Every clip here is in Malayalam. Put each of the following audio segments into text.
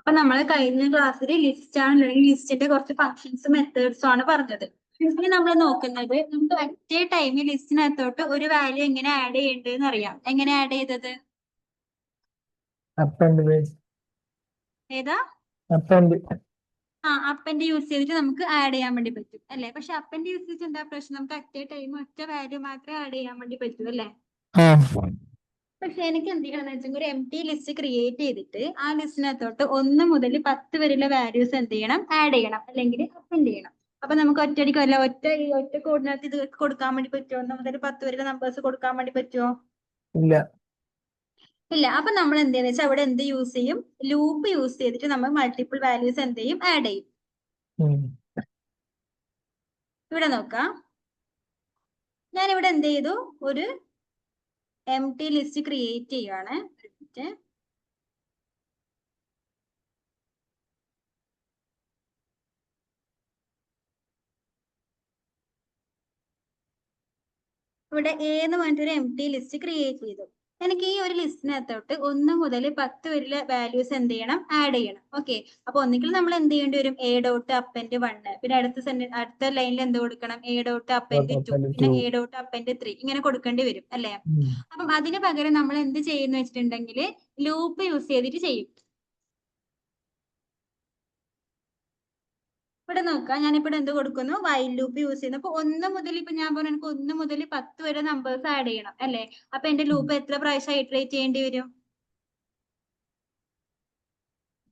അപ്പൊ നമ്മൾ കഴിഞ്ഞ ക്ലാസ്സിൽ ലിസ്റ്റ് ആണ് ലിസ്റ്റിന്റെ കുറച്ച് ഫങ്ഷൻസ് മെത്തേഡ്സും ആണ് പറഞ്ഞത്. ഇനി നമ്മൾ നോക്കുന്നത് നമുക്ക് ഒറ്റ ടൈമിൽ ലിസ്റ്റിനകത്തോട്ട് ഒരു വാല്യൂ എങ്ങനെ ആഡ് ചെയ്യേണ്ടതെന്ന് അറിയാം. എങ്ങനെ ആഡ് ചെയ്തത്? ഏതാ? അപ്പന്റെ യൂസ് ചെയ്തിട്ട് നമുക്ക് ആഡ് ചെയ്യാൻ വേണ്ടി പറ്റും അല്ലെ? പക്ഷെ അപ്പന്റെ യൂസ് ചെയ്തിട്ട് എന്താ പ്രശ്നം? നമുക്ക് ഒറ്റ ടൈം ഒറ്റ വാല്യൂ മാത്രമേ ആഡ് ചെയ്യാൻ വേണ്ടി പറ്റൂ അല്ലെ? പക്ഷെ എനിക്ക് എന്ത് ചെയ്യണമെന്ന് വെച്ചാൽ ഒരു എം ടി ലിസ്റ്റ് ക്രിയേറ്റ് ചെയ്തിട്ട് ആ ലിസ്റ്റിനകത്തോട്ട് 1 മുതൽ 10 വരെയുള്ള വാല്യൂസ് എന്ത് ചെയ്യണം? ആഡ് ചെയ്യണം, അല്ലെങ്കിൽ അപ്പൻഡ് ചെയ്യണം. അപ്പൊ നമുക്ക് ഒറ്റയടിക്കല്ല ഒറ്റ കോഡിനകത്ത് ഇത് കൊടുക്കാൻ വേണ്ടി പറ്റുമോ? 1 മുതൽ 10 വരെയുള്ള നമ്പേഴ്സ് കൊടുക്കാൻ വേണ്ടി പറ്റുമോ? ഇല്ല. അപ്പൊ നമ്മൾ എന്ത് ചെയ്യുന്ന വെച്ചാൽ അവിടെ എന്ത് യൂസ് ചെയ്യും? ലൂപ്പ് യൂസ് ചെയ്തിട്ട് നമ്മൾ മൾട്ടിപ്പിൾ വാല്യൂസ് എന്ത് ചെയ്യും? ആഡ് ചെയ്യും. ഇവിടെ നോക്കാം, ഞാനിവിടെ എന്ത് ചെയ്തു? ഒരു എം ടി ലിസ്റ്റ് ക്രിയേറ്റ് ചെയ്യുവാണ്. ഇവിടെ A എന്ന് പറഞ്ഞിട്ടൊരു എം ടി ലിസ്റ്റ് ക്രിയേറ്റ് ചെയ്തു. എനിക്ക് ഈ ഒരു ലിസ്റ്റിനകത്തോട്ട് 1 മുതൽ 10 വരെയുള്ള വാല്യൂസ് എന്ത് ചെയ്യണം? ആഡ് ചെയ്യണം. ഓക്കെ, അപ്പൊ ഒന്നുകിൽ നമ്മൾ എന്ത് ചെയ്യേണ്ടി വരും? A ഡോട്ട് അപ്പൻഡ് 1, പിന്നെ അടുത്ത ലൈനിൽ എന്ത് കൊടുക്കണം? A ഡോട്ട് അപ്പൻഡ് 2, പിന്നെ A ഡോട്ട് അപ്പൻഡ് 3, ഇങ്ങനെ കൊടുക്കേണ്ടി വരും അല്ലെ? അപ്പം അതിന് പകരം നമ്മൾ എന്ത് ചെയ്യുന്ന വെച്ചിട്ടുണ്ടെങ്കിൽ ലൂപ്പ് യൂസ് ചെയ്തിട്ട് ചെയ്യും. ഇവിടെ നോക്കാം, ഞാനിവിടെ എന്ത് കൊടുക്കുന്നു? വൈൽ ലൂപ്പ് യൂസ് ചെയ്യുന്നു. അപ്പൊ 1 മുതൽ ഇപ്പൊ ഞാൻ പറഞ്ഞു എനിക്ക് 1 മുതൽ 10 വരെ നമ്പേഴ്സ് ആഡ് ചെയ്യണം അല്ലെ? അപ്പൊ എന്റെ ലൂപ്പ് എത്ര പ്രാവശ്യം ഇറ്ററേറ്റ് ചെയ്യേണ്ടി വരും?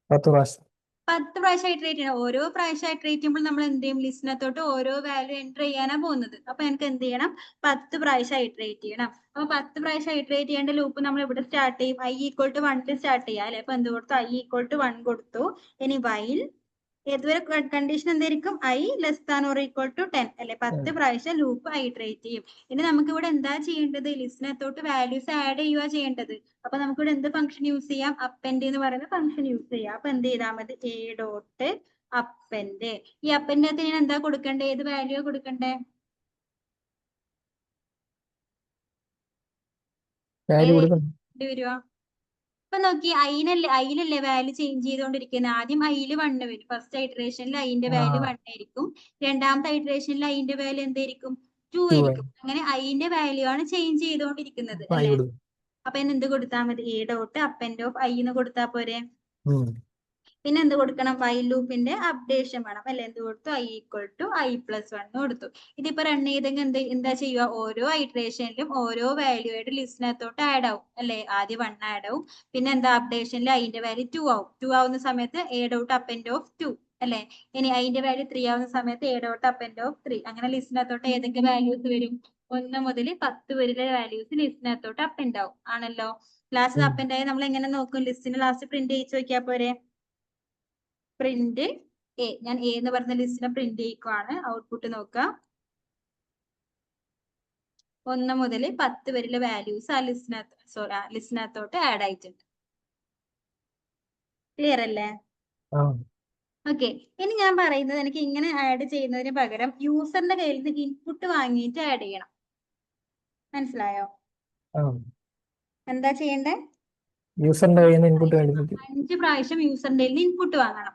10 പ്രാവശ്യം. 10 പ്രാവശ്യം ഇറ്ററേറ്റ് ചെയ്യണം. ഓരോ പ്രാവശ്യം ഇറ്ററേറ്റ് ചെയ്യുമ്പോൾ നമ്മൾ എന്ത് ചെയ്യും? ലിസ്റ്റിനകത്തോട്ട് ഓരോ വാല്യൂ എൻ്റർ ചെയ്യാനാ പോകുന്നത്. അപ്പൊ എനിക്ക് എന്ത് ചെയ്യണം? 10 പ്രാവശ്യം ഇറ്ററേറ്റ് ചെയ്യണം. അപ്പൊ 10 പ്രാവശ്യം ഇറ്ററേറ്റ് ചെയ്യേണ്ട ലൂപ്പ് നമ്മൾ ഇവിടെ സ്റ്റാർട്ട് ചെയ്യും. i = 1 സ്റ്റാർട്ട് ചെയ്യാം അല്ലെ? അപ്പൊ എന്ത് കൊടുത്തു? i = 1 കൊടുത്തു. ഇനി വൈൽ ഏതുവരെ കണ്ടീഷൻ എന്തായിരിക്കും? i < 10 അല്ലെ? 10 പ്രാവശ്യം ലൂപ്പ് ഇറ്ററേറ്റ് ചെയ്യും. ഇനി നമുക്ക് ഇവിടെ എന്താ ചെയ്യേണ്ടത്? ലിസ്റ്റിനകത്തോട്ട് വാല്യൂസ് ആഡ് ചെയ്യുക ചെയ്യേണ്ടത്. അപ്പൊ നമുക്ക് ഇവിടെ എന്ത് ഫംഗ്ഷൻ യൂസ് ചെയ്യാം? അപ്പൻഡ് എന്ന് പറയുന്ന ഫംഗ്ഷൻ യൂസ് ചെയ്യാം. അപ്പൊ എന്ത് ചെയ്താൽ മതി? A dot append. ഈ അപ്പൻഡിനകത്ത് ഞാൻ എന്താ കൊടുക്കണ്ടേ? ഏത് വാല്യൂ കൊടുക്കണ്ടേ? വരുവാ. ഇപ്പൊ നോക്കി, അയിലല്ലേ വാല്യൂ ചേഞ്ച് ചെയ്തുകൊണ്ടിരിക്കുന്നത്. ആദ്യം അയിൽ 1 വരും. ഫസ്റ്റ് ഐറ്ററേഷനിൽ അതിന്റെ വാല്യൂ 1 ആയിരിക്കും. രണ്ടാമത്തെ ഐറ്ററേഷനിൽ അതിന്റെ വാല്യൂ എന്തായിരിക്കും? 2 ആയിരിക്കും. അങ്ങനെ അതിന്റെ വാല്യൂ ആണ് ചേഞ്ച് ചെയ്തുകൊണ്ടിരിക്കുന്നത് അല്ലെ? അപ്പൊ എന്ത് കൊടുത്താൽ മതി? A dot append of i എന്ന് കൊടുത്താൽ പോരെ? പിന്നെ എന്ത് കൊടുക്കണം? വൈൽ ലൂപ്പിന്റെ അപ്ഡേഷൻ വേണം അല്ലെ? എന്ത് കൊടുത്തു? i = i+1 കൊടുത്തു. ഇതിപ്പോ റൺ ചെയ്തെങ്കിൽ എന്താ ചെയ്യുക? ഓരോ ഐറ്ററേഷനിലും ഓരോ വാല്യൂ ആയിട്ട് ലിസ്റ്റിനകത്തോട്ട് ആഡ് ആവും അല്ലെ? ആദ്യം 1 ആഡ് ആവും, പിന്നെ എന്താ അപ്ഡേഷനിൽ അതിന്റെ വാല്യൂ 2 ആവും. 2 ആവുന്ന സമയത്ത് A ഡോട്ട് അപ്പൻഡ് ഓഫ് 2 അല്ലെ? ഇനി അതിന്റെ വാല്യൂ 3 ആവുന്ന സമയത്ത് A ഡോട്ട് അപ്പൻഡ് ഓഫ് 3. അങ്ങനെ ലിസ്റ്റിനകത്തോട്ട് ഏതൊക്കെ വാല്യൂസ് വരും? 1 മുതൽ 10 വരെയുള്ള വാല്യൂസ് ലിസ്റ്റിനകത്തോട്ട് അപ്പൻഡ് ആവും ആണല്ലോ. ലാസ്റ്റ് അപ്പൻഡ് ആയി നമ്മൾ എങ്ങനെ നോക്കും? ലിസ്റ്റിന് ലാസ്റ്റ് പ്രിന്റ് ചെയ്യിച്ച് നോക്കിയാൽ പോരെ? Print A. ഞാൻ A എന്ന് പറഞ്ഞ ലിസ്റ്റിനെ പ്രിന്റ് ചെയ്യിക്കുവാണ്. ഔട്ട്പുട്ട് നോക്കാം. 1 മുതൽ 10 വരെയുള്ള വാല്യൂസ് ആ ലിസ്റ്റിനകത്തോട്ട് ആഡ് ആയിട്ടുണ്ട്. ക്ലിയർ അല്ലേ? ഓക്കെ, ഇനി ഞാൻ പറയുന്നത് എനിക്ക് ഇങ്ങനെ ആഡ് ചെയ്യുന്നതിന് പകരം യൂസറിന്റെ കയ്യിൽ നിന്ന് ഇൻപുട്ട് വാങ്ങിയിട്ട് ആഡ് ചെയ്യണം. മനസ്സിലായോ? എന്താ ചെയ്യണ്ടേ? യൂസറിന്റെ കയ്യിൽ നിന്ന് ഇൻപുട്ട് 5 പ്രാവശ്യം യൂസറിന്റെ കയ്യിൽ നിന്ന് ഇൻപുട്ട് വാങ്ങണം.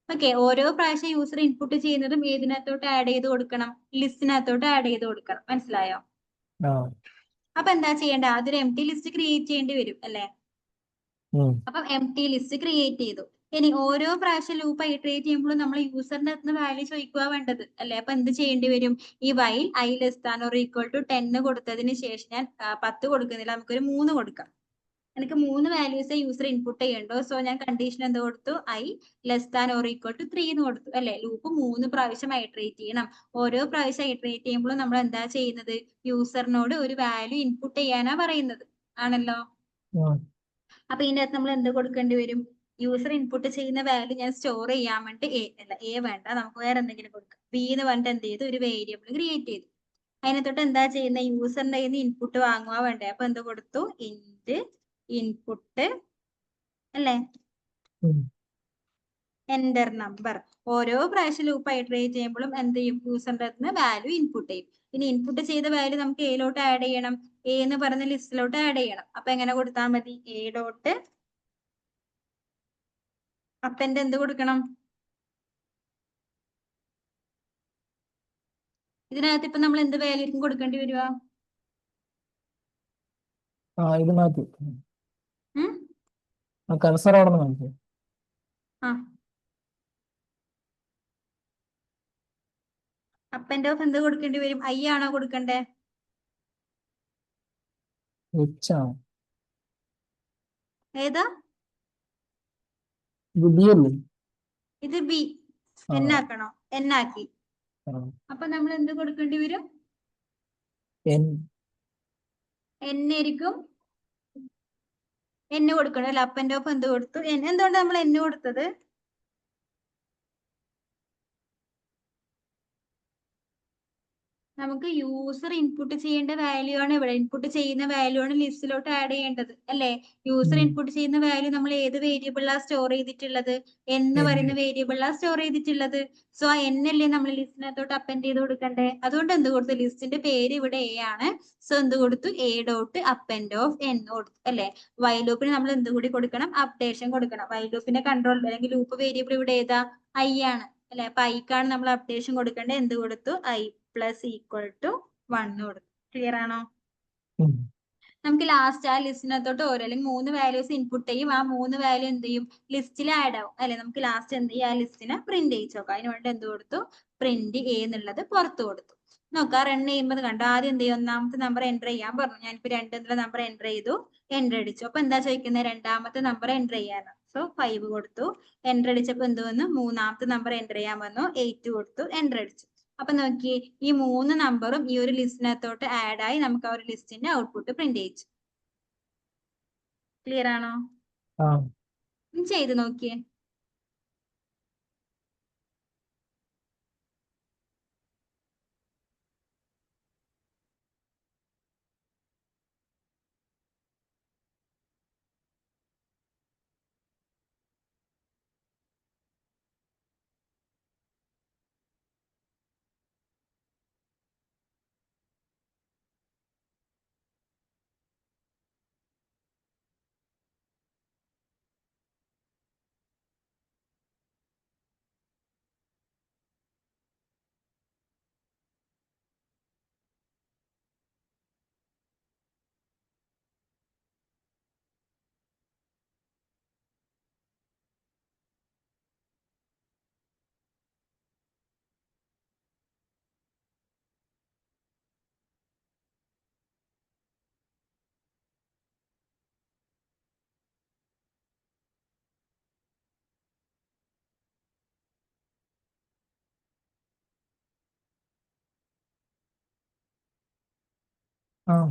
ഓക്കെ, ഓരോ പ്രാവശ്യം യൂസർ ഇൻപുട്ട് ചെയ്യുന്നതും ഏതിനകത്തോട്ട് ആഡ് ചെയ്ത് കൊടുക്കണം? ലിസ്റ്റിനകത്തോട്ട് ആഡ് ചെയ്ത് കൊടുക്കണം. മനസ്സിലായോ? അപ്പൊ എന്താ ചെയ്യേണ്ട? അതൊരു എം ടി ലിസ്റ്റ് ക്രിയേറ്റ് ചെയ്യേണ്ടി വരും അല്ലെ? അപ്പം എം ടി ലിസ്റ്റ് ക്രിയേറ്റ് ചെയ്തു. ഇനി ഓരോ പ്രാവശ്യം ലൂപ്പ് ഇറ്ററേറ്റ് ചെയ്യുമ്പോൾ നമ്മൾ യൂസറിന്റെ അടുത്ത് വാല്യൂ ചോദിക്കുക വേണ്ടത് അല്ലെ? അപ്പൊ എന്ത് ചെയ്യേണ്ടി വരും? ഈ വൈൽ i < 10 കൊടുത്തതിന് ശേഷം ഞാൻ 10 കൊടുക്കുന്നില്ല, നമുക്കൊരു 3 കൊടുക്കാം. എനിക്ക് 3 വാല്യൂസ് യൂസർ ഇൻപുട്ട് ചെയ്യണ്ടോ. സോ ഞാൻ കണ്ടീഷൻ എന്ത് കൊടുത്തു? i < 3 എന്ന് കൊടുത്തു അല്ലെ? ലൂപ്പ് 3 പ്രാവശ്യം ഇറ്ററേറ്റ് ചെയ്യണം. ഓരോ പ്രാവശ്യം ഇറ്ററേറ്റ് ചെയ്യുമ്പോൾ നമ്മൾ എന്താ ചെയ്യുന്നത്? യൂസറിനോട് ഒരു വാല്യൂ ഇൻപുട്ട് ചെയ്യാനാ പറയുന്നത് ആണല്ലോ. അപ്പൊ ഇതിന്റെ അകത്ത് നമ്മൾ എന്ത് കൊടുക്കേണ്ടി വരും? യൂസർ ഇൻപുട്ട് ചെയ്യുന്ന വാല്യൂ ഞാൻ സ്റ്റോർ ചെയ്യാൻ വേണ്ടി A വേണ്ട, നമുക്ക് വേറെ എന്തെങ്കിലും കൊടുക്കാം. B എന്ന് പറഞ്ഞിട്ട് എന്ത് ചെയ്തു? ഒരു വേരിയബിൾ ക്രിയേറ്റ് ചെയ്തു. അതിനകത്തോട്ട് എന്താ ചെയ്യുന്ന? യൂസറിന്റെ കയ്യിൽ നിന്ന് ഇൻപുട്ട് വാങ്ങുക വേണ്ടേ? അപ്പൊ എന്ത് കൊടുത്തു? ഇന്റ് ഇൻപുട്ട് അല്ലേ? Enter number. ഓരോ പ്രാവശ്യം ലൂപ്പ് ഇറ്ററേറ്റ് ചെയ്യുമ്പോഴും എന്ത് ചെയ്യും? യൂസറിന്റെ അടുത്ത് നിന്ന് വാല്യൂ ഇൻപുട്ട് ചെയ്യും. ഇനി ഇൻപുട്ട് ചെയ്ത വാല്യൂ നമുക്ക് എയിലോട്ട് ആഡ് ചെയ്യണം. A എന്ന് പറഞ്ഞ ലിസ്റ്റിലോട്ട് ആഡ് ചെയ്യണം. അപ്പൊ എങ്ങനെ കൊടുത്താൽ മതി? A ഡോട്ട് അപ്പന്റെ എന്ത് കൊടുക്കണം? ഇതിനകത്ത് ഇപ്പൊ നമ്മൾ എന്ത് വാല്യൂ ആയിരിക്കും കൊടുക്കേണ്ടി വരിക? ഇതിനകത്ത് ഉം കർസർ അവിടെ നിന്ന് കാണിച്ചു. ആ അപ്പന്റെ ഓഫ് എന്ത് കൊടുക്കേണ്ടി വരും? ഐ ആണോ കൊടുക്കണ്ടേ? ആണ്. ഏതാ? ഇത് ബി അല്ലേ? ഇത് ബി. ആ. എന്നാക്കണോ? എന്നാക്കി. ആ. അപ്പൊ നമ്മൾ എന്ത് കൊടുക്കേണ്ടി വരും? എൻ എന്നായിരിക്കും എന്ന് കൊടുക്കണം അല്ലെ? അപ്പന്റെ ഓഫ് എന്ത് കൊടുത്തു? എന്തുകൊണ്ട് നമ്മൾ എന്ന് കൊടുത്തത്? നമുക്ക് യൂസർ ഇൻപുട്ട് ചെയ്യേണ്ട വാല്യൂ ആണ് ഇവിടെ. ഇൻപുട്ട് ചെയ്യുന്ന വാല്യൂ ആണ് ലിസ്റ്റിലോട്ട് ആഡ് ചെയ്യേണ്ടത് അല്ലെ? യൂസർ ഇൻപുട്ട് ചെയ്യുന്ന വാല്യൂ നമ്മൾ ഏത് വേരിയബിളാ സ്റ്റോർ ചെയ്തിട്ടുള്ളത്? എന്ന് പറയുന്ന വേരിയബിളാ സ്റ്റോർ ചെയ്തിട്ടുള്ളത്. സോ ആ എന്നല്ലേ നമ്മൾ ലിസ്റ്റിനകത്തോട്ട് അപ്പൻഡ് ചെയ്ത് കൊടുക്കണ്ടേ? അതുകൊണ്ട് എന്ത് കൊടുത്തു? ലിസ്റ്റിന്റെ പേര് ഇവിടെ എ ആണ്. സോ എന്ത് കൊടുത്തു? A dot append of N കൊടുത്തു അല്ലെ? വൈൽ ലൂപ്പിന് നമ്മൾ എന്ത് കൂടി കൊടുക്കണം? അപ്ഡേഷൻ കൊടുക്കണം. വൈൽ ലൂപ്പിന്റെ കൺട്രോൾ അല്ലെങ്കിൽ ലൂപ്പ് വേരിയബിൾ ഇവിടെ ഏതാ? ഐ ആണ് അല്ലെ? അപ്പൊ ഐക്കാണ് നമ്മൾ അപ്ഡേഷൻ കൊടുക്കേണ്ടത്. എന്ത് കൊടുത്തു? ഐ പ്ലസ് ഈക്വൽ ടു 1 കൊടുത്തു. ക്ലിയർ ആണോ? നമുക്ക് ലാസ്റ്റ് ആ ലിസ്റ്റിനകത്തോട്ട് ഓരോ അല്ലെങ്കിൽ 3 വാല്യൂസ് ഇൻപുട്ട് ചെയ്യും. ആ 3 വാല്യൂ എന്ത് ചെയ്യും? ലിസ്റ്റിൽ ആഡ് ആവും അല്ലെ? നമുക്ക് ലാസ്റ്റ് എന്ത് ചെയ്യും? ആ ലിസ്റ്റിനെ പ്രിന്റ് ചെയ്യിച്ചു നോക്കാം. അതിനുവേണ്ടി എന്ത് കൊടുത്തു? പ്രിന്റ് എ എന്നുള്ളത് പുറത്ത് കൊടുത്തു. നോക്കാം റൺ ചെയ്യുമ്പോൾ കണ്ടോ? ആദ്യം എന്ത് ചെയ്യും? ഒന്നാമത്തെ നമ്പർ എൻ്റർ ചെയ്യാൻ പറഞ്ഞു. ഞാനിപ്പോ 2 എന്നുള്ള നമ്പർ എൻ്റർ ചെയ്തു. എൻ്റർ അടിച്ചു. അപ്പൊ എന്താ ചോദിക്കുന്നത്? രണ്ടാമത്തെ നമ്പർ എൻ്റർ ചെയ്യാനാണ്. സോ 5 കൊടുത്തു. എൻ്റർ അടിച്ചപ്പോ എന്ത് വന്നു? മൂന്നാമത്തെ നമ്പർ എൻ്റർ ചെയ്യാൻ വന്നു. 8 കൊടുത്തു. എൻ്റർ അടിച്ചു. അപ്പൊ നോക്കിയേ, ഈ 3 നമ്പറും ഈ ഒരു ലിസ്റ്റിനകത്തോട്ട് ആഡ് ആയി നമുക്ക് ആ ഒരു ലിസ്റ്റിന്റെ ഔട്ട്പുട്ട് പ്രിന്റ് ചെയ്യിച്ചു. ക്ലിയർ ആണോ? ചെയ്ത് നോക്കിയേ.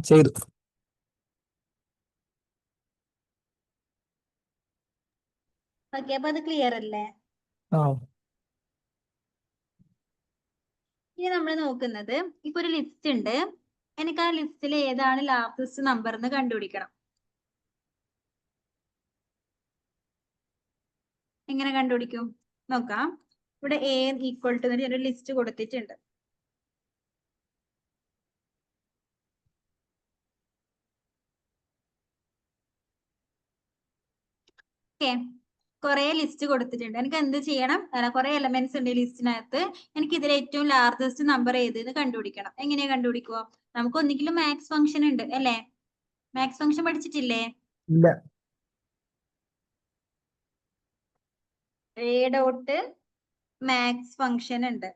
ചെയ്തു. ഓക്കെ, അപ്പൊ അത് ക്ലിയർ അല്ലേ? ഇനി നമ്മൾ നോക്കുന്നത് ഇപ്പൊ ഒരു ലിസ്റ്റ് ഉണ്ട്. എനിക്ക് ആ ലിസ്റ്റിൽ ഏതാണ് ലാർജസ്റ്റ് നമ്പർ എന്ന് കണ്ടുപിടിക്കണം. എങ്ങനെ കണ്ടുപിടിക്കും? നോക്കാം. ഇവിടെ എ ഈക്വൽ ടു ഒരു ലിസ്റ്റ് കൊടുത്തിട്ടുണ്ട്. ഓക്കെ, കുറെ ലിസ്റ്റ് കൊടുത്തിട്ടുണ്ട്. എനിക്ക് എന്ത് ചെയ്യണം? കുറെ എലമെന്റ്സ് ഉണ്ട് ഈ ലിസ്റ്റിനകത്ത്. എനിക്ക് ഇതിൽ ഏറ്റവും ലാർജസ്റ്റ് നമ്പർ ഏത് എന്ന് കണ്ടുപിടിക്കണം. എങ്ങനെയാ കണ്ടുപിടിക്കുക? നമുക്ക് ഒന്നിക്കലും മാക്സ് ഫംഗ്ഷൻ ഉണ്ട് അല്ലെ? മാക്സ് ഫംഗ്ഷൻ പഠിച്ചിട്ടില്ലേ? ഇല്ല. എ ഡോട്ട് മാക്സ് ഫംഗ്ഷൻ ഉണ്ട്.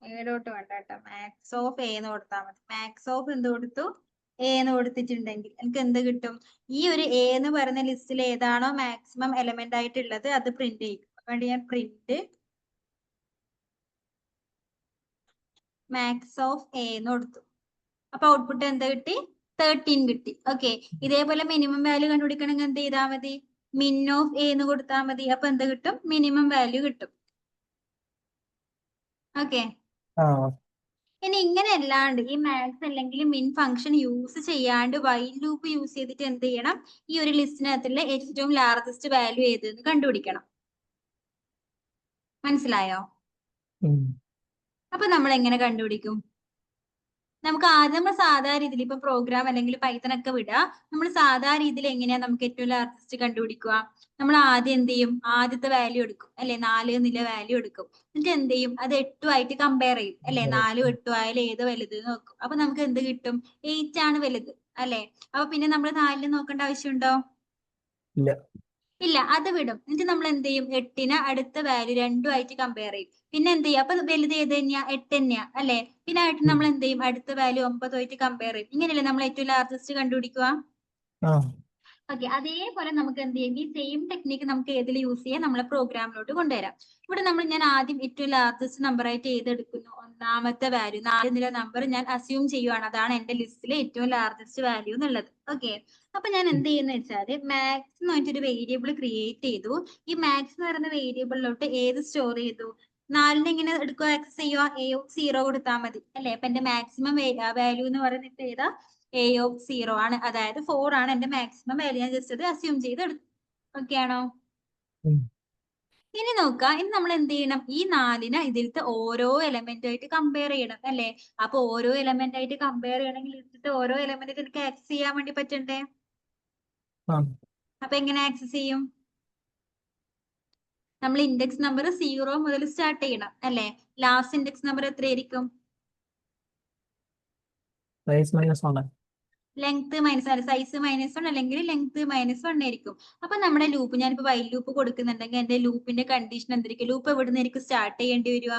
എ ഡോട്ട് വേണ്ട കേട്ടോ, മാക്സ് ഓഫ് എ എന്ന് കൊടുത്താൽ മതി. മാക്സ് ഓഫ് എന്ത് കൊടുത്തു? എ എന്ന് കൊടുത്തിട്ടുണ്ടെങ്കിൽ എനിക്ക് എന്ത് കിട്ടും? ഈ ഒരു എ എന്ന് പറയുന്ന ലിസ്റ്റിൽ ഏതാണോ മാക്സിമം എലമെന്റ് ആയിട്ടുള്ളത് അത് പ്രിന്റ് ചെയ്യും. അതുകൊണ്ട് ഞാൻ പ്രിന്റ് മാക്സ് ഓഫ് എ എന്ന് കൊടുത്തു. അപ്പൊ ഔട്ട്പുട്ട് എന്ത് കിട്ടി? 13 കിട്ടി. ഓക്കെ, ഇതേപോലെ മിനിമം വാല്യൂ കണ്ടുപിടിക്കണമെങ്കിൽ എന്ത് ചെയ്താൽ മതി? മിൻ ഓഫ് എ എന്ന് കൊടുത്താൽ മതി. അപ്പൊ എന്ത് കിട്ടും? മിനിമം വാല്യൂ കിട്ടും. ഓക്കെ, ഇനി ഇങ്ങനെ അല്ലാണ്ട് ഈ മാക്സ് അല്ലെങ്കിൽ മിൻ ഫംഗ്ഷൻ യൂസ് ചെയ്യാണ്ട് വൈൽ ലൂപ്പ് യൂസ് ചെയ്തിട്ട് എന്ത് ചെയ്യണം? ഈ ഒരു ലിസ്റ്റിനകത്തുള്ള ഏറ്റവും ലാർജസ്റ്റ് വാല്യൂ ഏതെന്ന് കണ്ടുപിടിക്കണം. മനസ്സിലായോ? അപ്പൊ നമ്മൾ എങ്ങനെ കണ്ടുപിടിക്കും? നമുക്ക് ആദ്യം നമ്മൾ സാധാരണ രീതിയിൽ ഇപ്പൊ പ്രോഗ്രാം അല്ലെങ്കിൽ പൈത്തൺ ഒക്കെ വിടുക. നമ്മൾ സാധാരണ രീതിയിൽ എങ്ങനെയാ നമുക്ക് ഏറ്റവും ലാർജസ്റ്റ് കണ്ടുപിടിക്കുക? നമ്മൾ ആദ്യം എന്ത് ചെയ്യും? ആദ്യത്തെ വാല്യൂ എടുക്കും അല്ലെ, 4 എന്നുള്ള വാല്യൂ എടുക്കും. എന്നിട്ട് എന്ത് ചെയ്യും? അത് 8 കമ്പയർ ചെയ്യും അല്ലെ. 4 8 ആയാലും ഏത് വലുത് നോക്കും. അപ്പൊ നമുക്ക് എന്ത് കിട്ടും? 8 ആണ് വലുത് അല്ലെ. അപ്പൊ പിന്നെ നമ്മൾ 4 നോക്കേണ്ട ആവശ്യമുണ്ടോ? ഇല്ല. ഇല്ല, അത് വിടും. എന്നിട്ട് നമ്മൾ എന്ത് ചെയ്യും? 8നെ അടുത്ത വാല്യൂ 2 കമ്പയർ ചെയ്യും. പിന്നെ എന്ത് ചെയ്യും? അപ്പൊ വലുത് ഏത് തന്നെയാ? 8 തന്നെയാ അല്ലെ. പിന്നെ ആയിട്ട് നമ്മൾ എന്ത് ചെയ്യും? അടുത്ത വാല്യൂ 9 കമ്പയർ ചെയ്യും. ഇങ്ങനെയല്ലേ നമ്മൾ ഏറ്റവും ലാർജസ്റ്റ് കണ്ടുപിടിക്കുക? ഓക്കെ, അതേപോലെ നമുക്ക് എന്ത് ചെയ്യും? ഈ സെയിം ടെക്നിക്ക് നമുക്ക് ഏതിൽ യൂസ് ചെയ്യാം? നമ്മളെ പ്രോഗ്രാമിലോട്ട് കൊണ്ടുവരാം. ഇവിടെ ഞാൻ ആദ്യം ഏറ്റവും ലാർജസ്റ്റ് നമ്പർ ആയിട്ട് ഏതെടുക്കുന്നു? ഒന്നാമത്തെ വാല്യൂ 4 എന്നുള്ള നമ്പർ ഞാൻ അസ്യൂം ചെയ്യുവാണ്. അതാണ് എന്റെ ലിസ്റ്റിലെ ഏറ്റവും ലാർജസ്റ്റ് വാല്യൂ എന്നുള്ളത്. ഓക്കെ, അപ്പൊ ഞാൻ എന്ത് ചെയ്യുന്ന വെച്ചാല് മാക്സ് എന്ന് പറഞ്ഞിട്ടൊരു വേരിയബിൾ ക്രിയേറ്റ് ചെയ്തു. ഈ മാക്സ് എന്ന് പറയുന്ന വേരിയബിളിലോട്ട് ഏത് സ്റ്റോർ ചെയ്തു? 4നെ ഇങ്ങനെ എടുക്കുക, ആക്സസ് ചെയ്യുക, A0 കൊടുത്താൽ മതി അല്ലെ. അപ്പൊ എന്റെ മാക്സിമം വാല്യൂ എന്ന് പറയുന്നത് ഏതാ? A0 ആണ്. അതായത് 4 ആണ് എന്റെ മാക്സിമം വാല്യൂ. ഞാൻ ജസ്റ്റ് അത് അസ്യൂം ചെയ്ത് എടുത്തു. ഓക്കെ ആണോ? ഇനി നോക്കുക, ഇനി നമ്മൾ എന്ത് ചെയ്യണം? ഈ 4നെ ഇതിലത്തെ ഓരോ എലമെന്റ് ആയിട്ട് കമ്പയർ ചെയ്യണം അല്ലെ. അപ്പൊ ഓരോ എലമെന്റ് ആയിട്ട് കമ്പയർ ചെയ്യണമെങ്കിൽ ഇതിലത്തെ ഓരോ എലമെന്റ് എനിക്ക് ആക്സസ് ചെയ്യാൻ വേണ്ടി പറ്റണ്ടേ? അപ്പൊ എങ്ങനെ ആക്സസ് ചെയ്യും? നമ്മൾ ഇൻഡെക്സ് നമ്പർ 0 മുതൽ സ്റ്റാർട്ട് ചെയ്യണം അല്ലെ. ലാസ്റ്റ് ഇൻഡെക്സ് നമ്പർ എത്രയായിരിക്കും? ലെങ്ത് മൈനസ് സൈസ് -1 അല്ലെങ്കിൽ ലെങ്ത് -1 ആയിരിക്കും. അപ്പൊ നമ്മുടെ ലൂപ്പ്, ഞാനിപ്പോ വൈൽ ലൂപ്പ് കൊടുക്കുന്നുണ്ടെങ്കിൽ എന്റെ ലൂപ്പിന്റെ കണ്ടീഷൻ എന്തായിരിക്കും? ലൂപ്പ് എവിടെ നിന്നായിരിക്കും സ്റ്റാർട്ട് ചെയ്യേണ്ടി വരിക?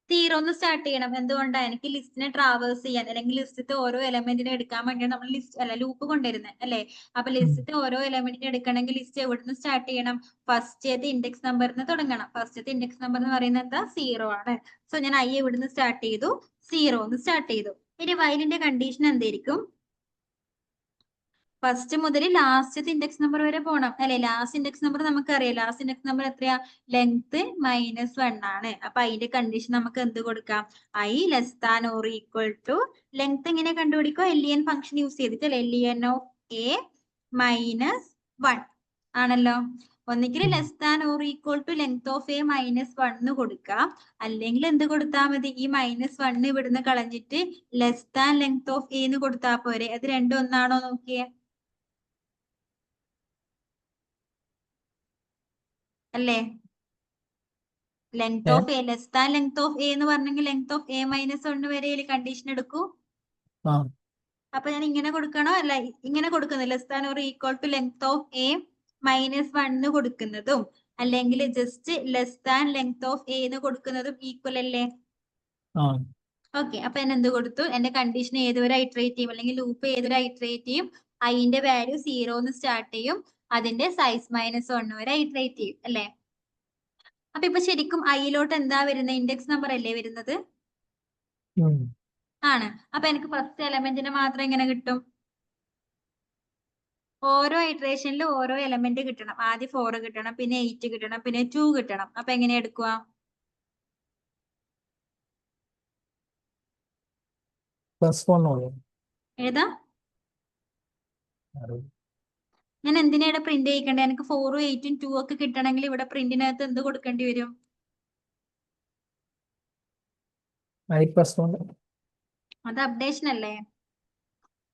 0 സ്റ്റാർട്ട് ചെയ്യണം. എന്തുകൊണ്ടാണ്? എനിക്ക് ലിസ്റ്റിനെ ട്രാവേഴ്സ് ചെയ്യാൻ അല്ലെങ്കിൽ ലിസ്റ്റിത്തെ ഓരോ എലമെന്റിനെ എടുക്കാൻ വേണ്ടിയാണ് നമ്മൾ ലിസ്റ്റ് അല്ല ലൂപ്പ് കൊണ്ടുവരുന്നത് അല്ലെ. അപ്പൊ ലിസ്റ്റിത്തെ ഓരോ എലമെന്റിനെ എടുക്കണമെങ്കിൽ ലിസ്റ്റ് എവിടുന്ന് സ്റ്റാർട്ട് ചെയ്യണം? ഫസ്റ്റത്തെ ഇൻഡെക്സ് നമ്പറിന് തുടങ്ങണം. ഫസ്റ്റത്തെ ഇൻഡെക്സ് നമ്പർ എന്ന് പറയുന്നത് എന്താ? 0 ആണ്. സോ ഞാൻ I എവിടുന്ന് സ്റ്റാർട്ട് ചെയ്തു? 0 സ്റ്റാർട്ട് ചെയ്തു. ഇനി വൈലിന്റെ കണ്ടീഷൻ എന്തായിരിക്കും? ഫസ്റ്റ് മുതൽ ലാസ്റ്റത്തെ ഇൻഡെക്സ് നമ്പർ വരെ പോകണം അല്ലെ. ലാസ്റ്റ് ഇൻഡെക്സ് നമ്പർ നമുക്കറിയാം. ലാസ്റ്റ് ഇൻഡെക്സ് നമ്പർ എത്രയാ? ലെങ്ത് -1 ആണ്. അപ്പൊ അതിന്റെ കണ്ടീഷൻ നമുക്ക് എന്ത് കൊടുക്കാം? I less than or equal to length എങ്ങനെ കണ്ടുപിടിക്കുക? len ഫംഗ്ഷൻ യൂസ് ചെയ്തിട്ട് len ഓഫ് a -1 ആണല്ലോ. ഒന്നുകിൽ less than or equal to length of a -1 കൊടുക്കാം, അല്ലെങ്കിൽ എന്ത് കൊടുത്താൽ മതി? ഈ -1 ഇവിടുന്ന് കളഞ്ഞിട്ട് less than length of a എന്ന് കൊടുത്താൽ പോരെ. അത് രണ്ടും ഒന്നാണോ നോക്കിയേ അല്ലേ. Length of A less than length of A എന്ന് പറഞ്ഞെങ്കിൽ ലെങ്ത് ഓഫ് a -1 വരെ കണ്ടീഷൻ എടുക്കൂ. അപ്പൊ ഞാൻ ഇങ്ങനെ കൊടുക്കണോ? അല്ല, ഇങ്ങനെ കൊടുക്കുന്നത് less than or equal to length of a -1 കൊടുക്കുന്നതും അല്ലെങ്കിൽ just less than length of a എന്ന് കൊടുക്കുന്നതും ഈക്വൽ അല്ലേ? ഓക്കെ, അപ്പൊ ഞാൻ എന്ത് കൊടുത്തു? എന്റെ കണ്ടീഷൻ ഏതുവരെ ഇറ്ററേറ്റ് ചെയ്യും അല്ലെങ്കിൽ ലൂപ്പ് ഏതുവരെ ഇറ്ററേറ്റ് ചെയ്യും? അതിന്റെ വാല്യൂ 0 സ്റ്റാർട്ട് ചെയ്യും, അതിന്റെ സൈസ് -1 വരെ ഇറ്ററേറ്റ് ചെയ്യും അല്ലെ. അപ്പൊ ഇപ്പൊ ശരിക്കും ഐയിലോട്ട് എന്താ വരുന്നത്? ഇൻഡെക്സ് നമ്പർ അല്ലേ വരുന്നത്? ആണ്. അപ്പൊ എനിക്ക് ഫസ്റ്റ് എലമെന്റിന് മാത്രം എങ്ങനെ കിട്ടും? ഓരോ ഇറ്ററേഷനിലും ഓരോ എലമെന്റ് കിട്ടണം. ആദ്യം 4 കിട്ടണം, പിന്നെ 8 കിട്ടണം, പിന്നെ 2 കിട്ടണം. അപ്പൊ എങ്ങനെ എടുക്കുക? ഏതാ? ഞാൻ എന്തിനാ ഇവിടെ പ്രിന്റ് ചെയ്യിക്കണ്ടേ? എനിക്ക് 4ഉം 8ഉം 2 ഒക്കെ കിട്ടണമെങ്കിൽ ഇവിടെ പ്രിന്റിനകത്ത് എന്ത് കൊടുക്കേണ്ടി വരും? അത് അപ്ഡേഷൻ അല്ലേ.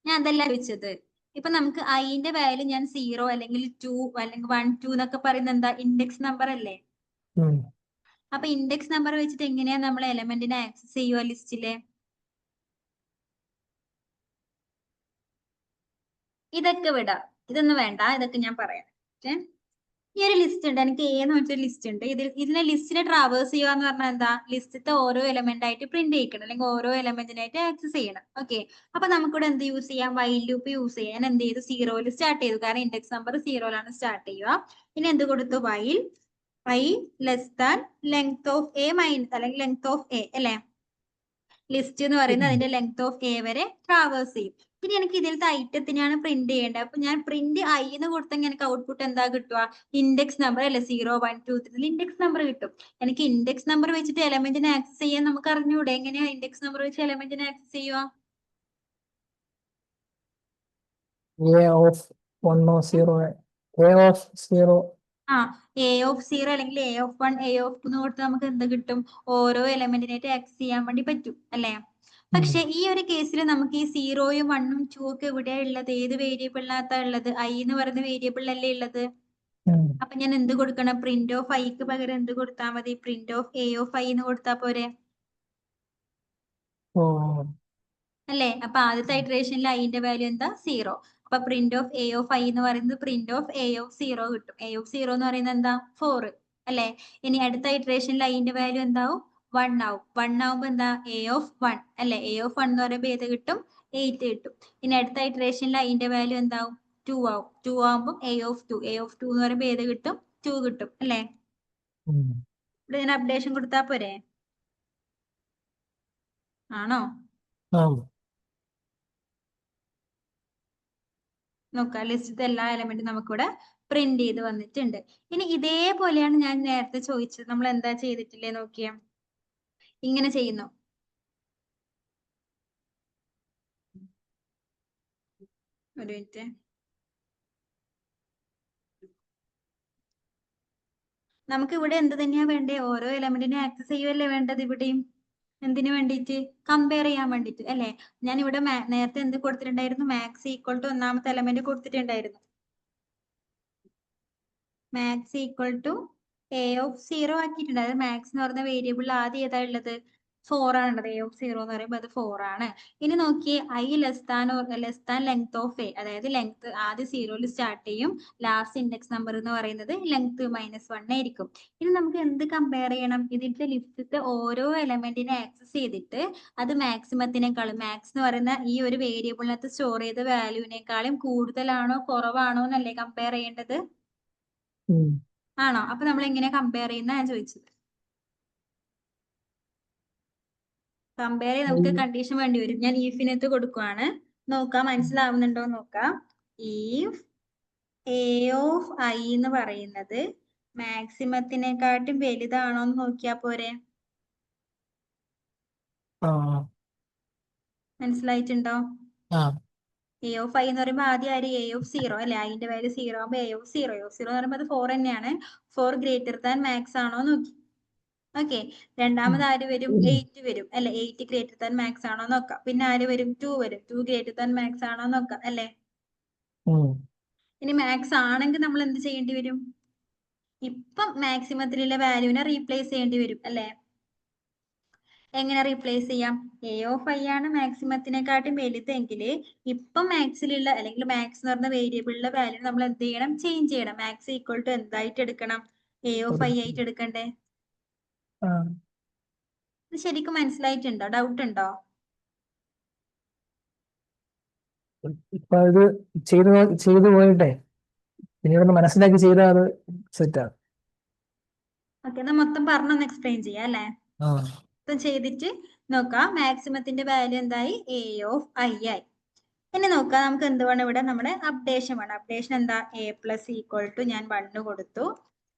ഞാൻ അതല്ല ചോദിച്ചത്. ഇപ്പൊ നമുക്ക് ഐന്റെ വാല്യൂ ഞാൻ 0 അല്ലെങ്കിൽ 2 അല്ലെങ്കിൽ 1 2 എന്നൊക്കെ പറയുന്നത് എന്താ? ഇൻഡെക്സ് നമ്പർ അല്ലേ. അപ്പൊ ഇൻഡെക്സ് നമ്പർ വെച്ചിട്ട് എങ്ങനെയാ നമ്മൾ എലമെന്റിനെ ആക്സസ് ചെയ്യുക ലിസ്റ്റിലെ? ഇതൊക്കെ വിടാം, ഇതൊന്നും വേണ്ട, ഇതൊക്കെ ഞാൻ പറയാം. ഈ ഒരു ലിസ്റ്റ് ഉണ്ട്, എനിക്ക് A എന്ന് വെച്ചൊരു ലിസ്റ്റ് ഉണ്ട്. ഇതിനെ ലിസ്റ്റിനെ ട്രാവേഴ്സ് ചെയ്യുക എന്ന് പറഞ്ഞാൽ എന്താ? ലിസ്റ്റത്തെ ഓരോ എലമെന്റ് ആയിട്ട് പ്രിന്റ് ചെയ്യിക്കണം അല്ലെങ്കിൽ ഓരോ എലമെന്റിനായിട്ട് ആക്സസ് ചെയ്യണം. ഓക്കെ, അപ്പൊ നമുക്കിവിടെ എന്ത് യൂസ് ചെയ്യാം? വൈൽ ലൂപ്പ് യൂസ് ചെയ്യാൻ. എന്ത് ചെയ്തു? 0 സ്റ്റാർട്ട് ചെയ്തു, കാരണം ഇൻഡെക്സ് നമ്പർ 0 സ്റ്റാർട്ട് ചെയ്യുക. ഇനി എന്ത് കൊടുത്തു? While I less than length of a minus അല്ലെങ്കിൽ ലെങ്ത് ഓഫ് a അല്ലെ. ലിസ്റ്റ് എന്ന് പറയുന്നത് അതിന്റെ ലെങ്ത് ഓഫ് a വരെ ട്രാവേഴ്സ് ചെയ്യും. ഇനി എനിക്ക് ഇതിലത്തെ ഐറ്റത്തിനാണ് പ്രിന്റ് ചെയ്യേണ്ടത്. അപ്പൊ ഞാൻ പ്രിന്റ് I എന്ന് കൊടുത്തെങ്കിൽ എനിക്ക് ഔട്ട്പുട്ട് എന്താ കിട്ടുക? ഇൻഡെക്സ് നമ്പർ അല്ലെ. 0 1 2 3 ഇൻഡെക്സ് നമ്പർ കിട്ടും. എനിക്ക് ഇൻഡെക്സ് നമ്പർ വെച്ചിട്ട് എലമെന്റിനെ ആക്സസ് ചെയ്യാൻ നമുക്ക് അറിഞ്ഞൂടെ? എങ്ങനെയാ ഇൻഡെക്സ് നമ്പർ വെച്ച് എലമെന്റിനെ ആക്സസ് ചെയ്യുക? എ ഓഫ് 0 അല്ലെങ്കിൽ എ ഓഫ് 1 എ ഓഫ് 2 എന്ന് കൊടുത്ത് നമുക്ക് എന്ത് കിട്ടും? ഓരോ എലമെന്റിനായിട്ട് ആക്സസ് ചെയ്യാൻ വേണ്ടി പറ്റും അല്ലെ? പക്ഷെ ഈ ഒരു കേസിൽ നമുക്ക് ഈ 0യും 1ഉം 2 ഒക്കെ എവിടെയാ ഉള്ളത്? ഏത് വേരിയബിളിനകത്താ ഉള്ളത്? ഐ എന്ന് പറയുന്ന വേരിയബിളിലല്ലേ ഉള്ളത്? അപ്പൊ ഞാൻ എന്ത് കൊടുക്കണം? പ്രിന്റ് ഓഫ് ഐക്ക് പകരം എന്ത് കൊടുത്താൽ മതി? Print of A of i എന്ന് കൊടുത്താൽ പോരെ അല്ലേ? അപ്പൊ ആദ്യത്തെ ഇറ്ററേഷനിൽ ഐന്റെ വാല്യൂ എന്താ? 0. അപ്പൊ print of A of i എന്ന് പറയുന്നത് പ്രിന്റ് ഓഫ് എ ഓഫ് 0 കിട്ടും. എ ഓഫ് 0 എന്ന് പറയുന്നത് എന്താ? 4 അല്ലെ? ഇനി അടുത്ത ഇറ്ററേഷനിൽ ഐന്റെ വാല്യൂ എന്താവും? 1 ആവും. 1 ആവുമ്പോ എന്താ? എ ഓഫ് 1 അല്ലെ? എ ഓഫ് 1 എന്ന് പറയുമ്പോൾ ഏത് കിട്ടും? 8 കിട്ടും. ഇനി അടുത്ത ഇറ്ററേഷനിൽ ഐന്റെ വാല്യൂ എന്താവും? 2 ആവും. 2 ആവുമ്പോൾ എ ഓഫ് 2 എന്ന് പറയുമ്പോൾ ഏത് കിട്ടും? 2 കിട്ടും അല്ലെ? ഇവിടെ ഞാൻ അപ്ഡേഷൻ കൊടുത്താ പോരെ? ആണോ? നോക്കാം, ലിസ്റ്റിലത്തെ എല്ലാ എലമെന്റും നമുക്കിവിടെ പ്രിന്റ് ചെയ്ത് വന്നിട്ടുണ്ട്. ഇനി ഇതേപോലെയാണ് ഞാൻ നേരത്തെ ചോദിച്ചത്. നമ്മൾ എന്താ ചെയ്തിട്ടില്ലേ നോക്കിയേ. ഇങ്ങനെ ചെയ്യുന്നു. ഒരു മിനിറ്റ്. നമുക്ക് ഇവിടെ എന്ത് തന്നെയാ വേണ്ടേ? ഓരോ എലമെന്റിനെ ആക്സസ് ചെയ്യുകയല്ലേ വേണ്ടത് ഇവിടെയും. എന്തിനു വേണ്ടിയിട്ട്? കമ്പയർ ചെയ്യാൻ വേണ്ടിയിട്ട് അല്ലെ? ഞാൻ ഇവിടെ നേരത്തെ എന്ത് കൊടുത്തിട്ടുണ്ടായിരുന്നു? മാക്സ് ഈക്വൽ ടു ഒന്നാമത്തെ എലമെന്റ് കൊടുത്തിട്ടുണ്ടായിരുന്നു. Max equal to a of 0 ആക്കിയിട്ടുണ്ട്. അതായത് മാക്സ് എന്ന് പറയുന്ന വേരിയബിൾ ആദ്യം ഏതാ ഉള്ളത്? 4 ആണുള്ളത്. എ ഓഫ് 0 എന്ന് പറയുമ്പോൾ അത് 4 ആണ്. ഇനി നോക്കിയേ, I less than length of A, അതായത് ലെങ്ത് ആദ്യം 0യിൽ സ്റ്റാർട്ട് ചെയ്യും, ലാസ്റ്റ് ഇൻഡെക്സ് നമ്പർ എന്ന് പറയുന്നത് ലെങ്ത് -1 ആയിരിക്കും. ഇനി നമുക്ക് എന്ത് കമ്പയർ ചെയ്യണം? ഇതിന്റെ ലിസ്റ്റിലത്തെ ഓരോ എലമെന്റിനെ ആക്സസ് ചെയ്തിട്ട് അത് മാക്സിമത്തിനേക്കാളും, മാക്സ് എന്ന് പറയുന്ന ഈ ഒരു വേരിയബിളിനകത്ത് സ്റ്റോർ ചെയ്ത വാല്യൂവിനേക്കാളും കൂടുതലാണോ കുറവാണോ എന്നല്ലേ കമ്പയർ ചെയ്യേണ്ടത്? ആണോ? അപ്പൊ നമ്മൾ എങ്ങനെ കമ്പയർ ചെയ്യുന്ന ഞാൻ ചോദിച്ചത്. കമ്പയർ ചെയ്ത് നമുക്ക് കണ്ടീഷൻ വേണ്ടി വരും. ഞാൻ ഈഫിനകത്ത് കൊടുക്കുവാണ്. നോക്കാം മനസ്സിലാവുന്നുണ്ടോ നോക്കാം. ഈഫ് എ ഓഫ് ഐ എന്ന് പറയുന്നത് മാക്സിമത്തിനെക്കാട്ടും വലുതാണോ എന്ന് നോക്കിയാ പോരെ? മനസ്സിലായിട്ടുണ്ടോ? എ ഓഫ് ഐ എന്ന് പറയുമ്പോൾ ആദ്യം ആര്? എ ഓഫ് 0 അല്ലെ? ഐന്റെ വാല്യൂ 0 ആകുമ്പോൾ എ ഓഫ് 0 എന്ന് പറയുമ്പോൾ അത് 4 തന്നെയാണ്. 4 ഗ്രേറ്റർ ദാൻ മാക്സ് ആണോ നോക്കി. ഓക്കെ, രണ്ടാമത് ആര് വരും? 8 വരും അല്ലെ? 8 ഗ്രേറ്റർ ദാൻ മാക്സ് ആണോ നോക്കാം. പിന്നെ ആര് വരും? 2 വരും. 2 ഗ്രേറ്റർ ദാൻ മാക്സ് ആണോ നോക്കാം അല്ലെ? ഇനി മാക്സ് ആണെങ്കിൽ നമ്മൾ എന്ത് ചെയ്യേണ്ടി വരും? ഇപ്പം മാക്സിമത്തിലുള്ള വാല്യൂവിനെ റീപ്ലേസ് ചെയ്യേണ്ടി വരും അല്ലെ? എങ്ങനെ റീപ്ലേസ് ചെയ്യാം? എ ഓഫ് ഐ ആണ് മാക്സിമത്തിനെക്കാട്ടും വലുതെങ്കിൽ ഇപ്പം മാക്സിലുള്ള അല്ലെങ്കിൽ മാക്സ് എന്ന് പറഞ്ഞ വേരിയബിളിലെ വാല്യൂ നമ്മൾ എന്ത് ചെയ്യണം? ചേഞ്ച് ചെയ്യണം. മാക്സ് ഈക്വൽ ടു എന്തായിട്ട് എടുക്കണം? എ ഓഫ് ഐ ആയിട്ട് എടുക്കണ്ടേ? ഇത് ശരിക്കും മനസ്സിലായിട്ടുണ്ടോ? ഡൗട്ട് ഉണ്ടോ? ഇപ്പൊ ഇത് ചെയ്തു പോയിട്ടെ പിന്നീട് മനസ്സിലാക്കി ചെയ്താൽ അത് സെറ്റാണ്. ഓക്കെ, എന്നാ മൊത്തം പറഞ്ഞൊന്ന് എക്സ്പ്ലെയിൻ ചെയ്യാം അല്ലെ? മൊത്തം ചെയ്തിട്ട് നോക്കാം. മാക്സിമത്തിന്റെ വാല്യൂ എന്തായി? എ ഓഫ് ഐ ആയി. ഇനി നോക്കാം, നമുക്ക് എന്ത് വേണം ഇവിടെ? നമ്മുടെ അപ്ഡേഷൻ വേണം. അപ്ഡേഷൻ എന്താ? എ പ്ലസ് ഈക്വൽ ടു ഞാൻ 1 കൊടുത്തു.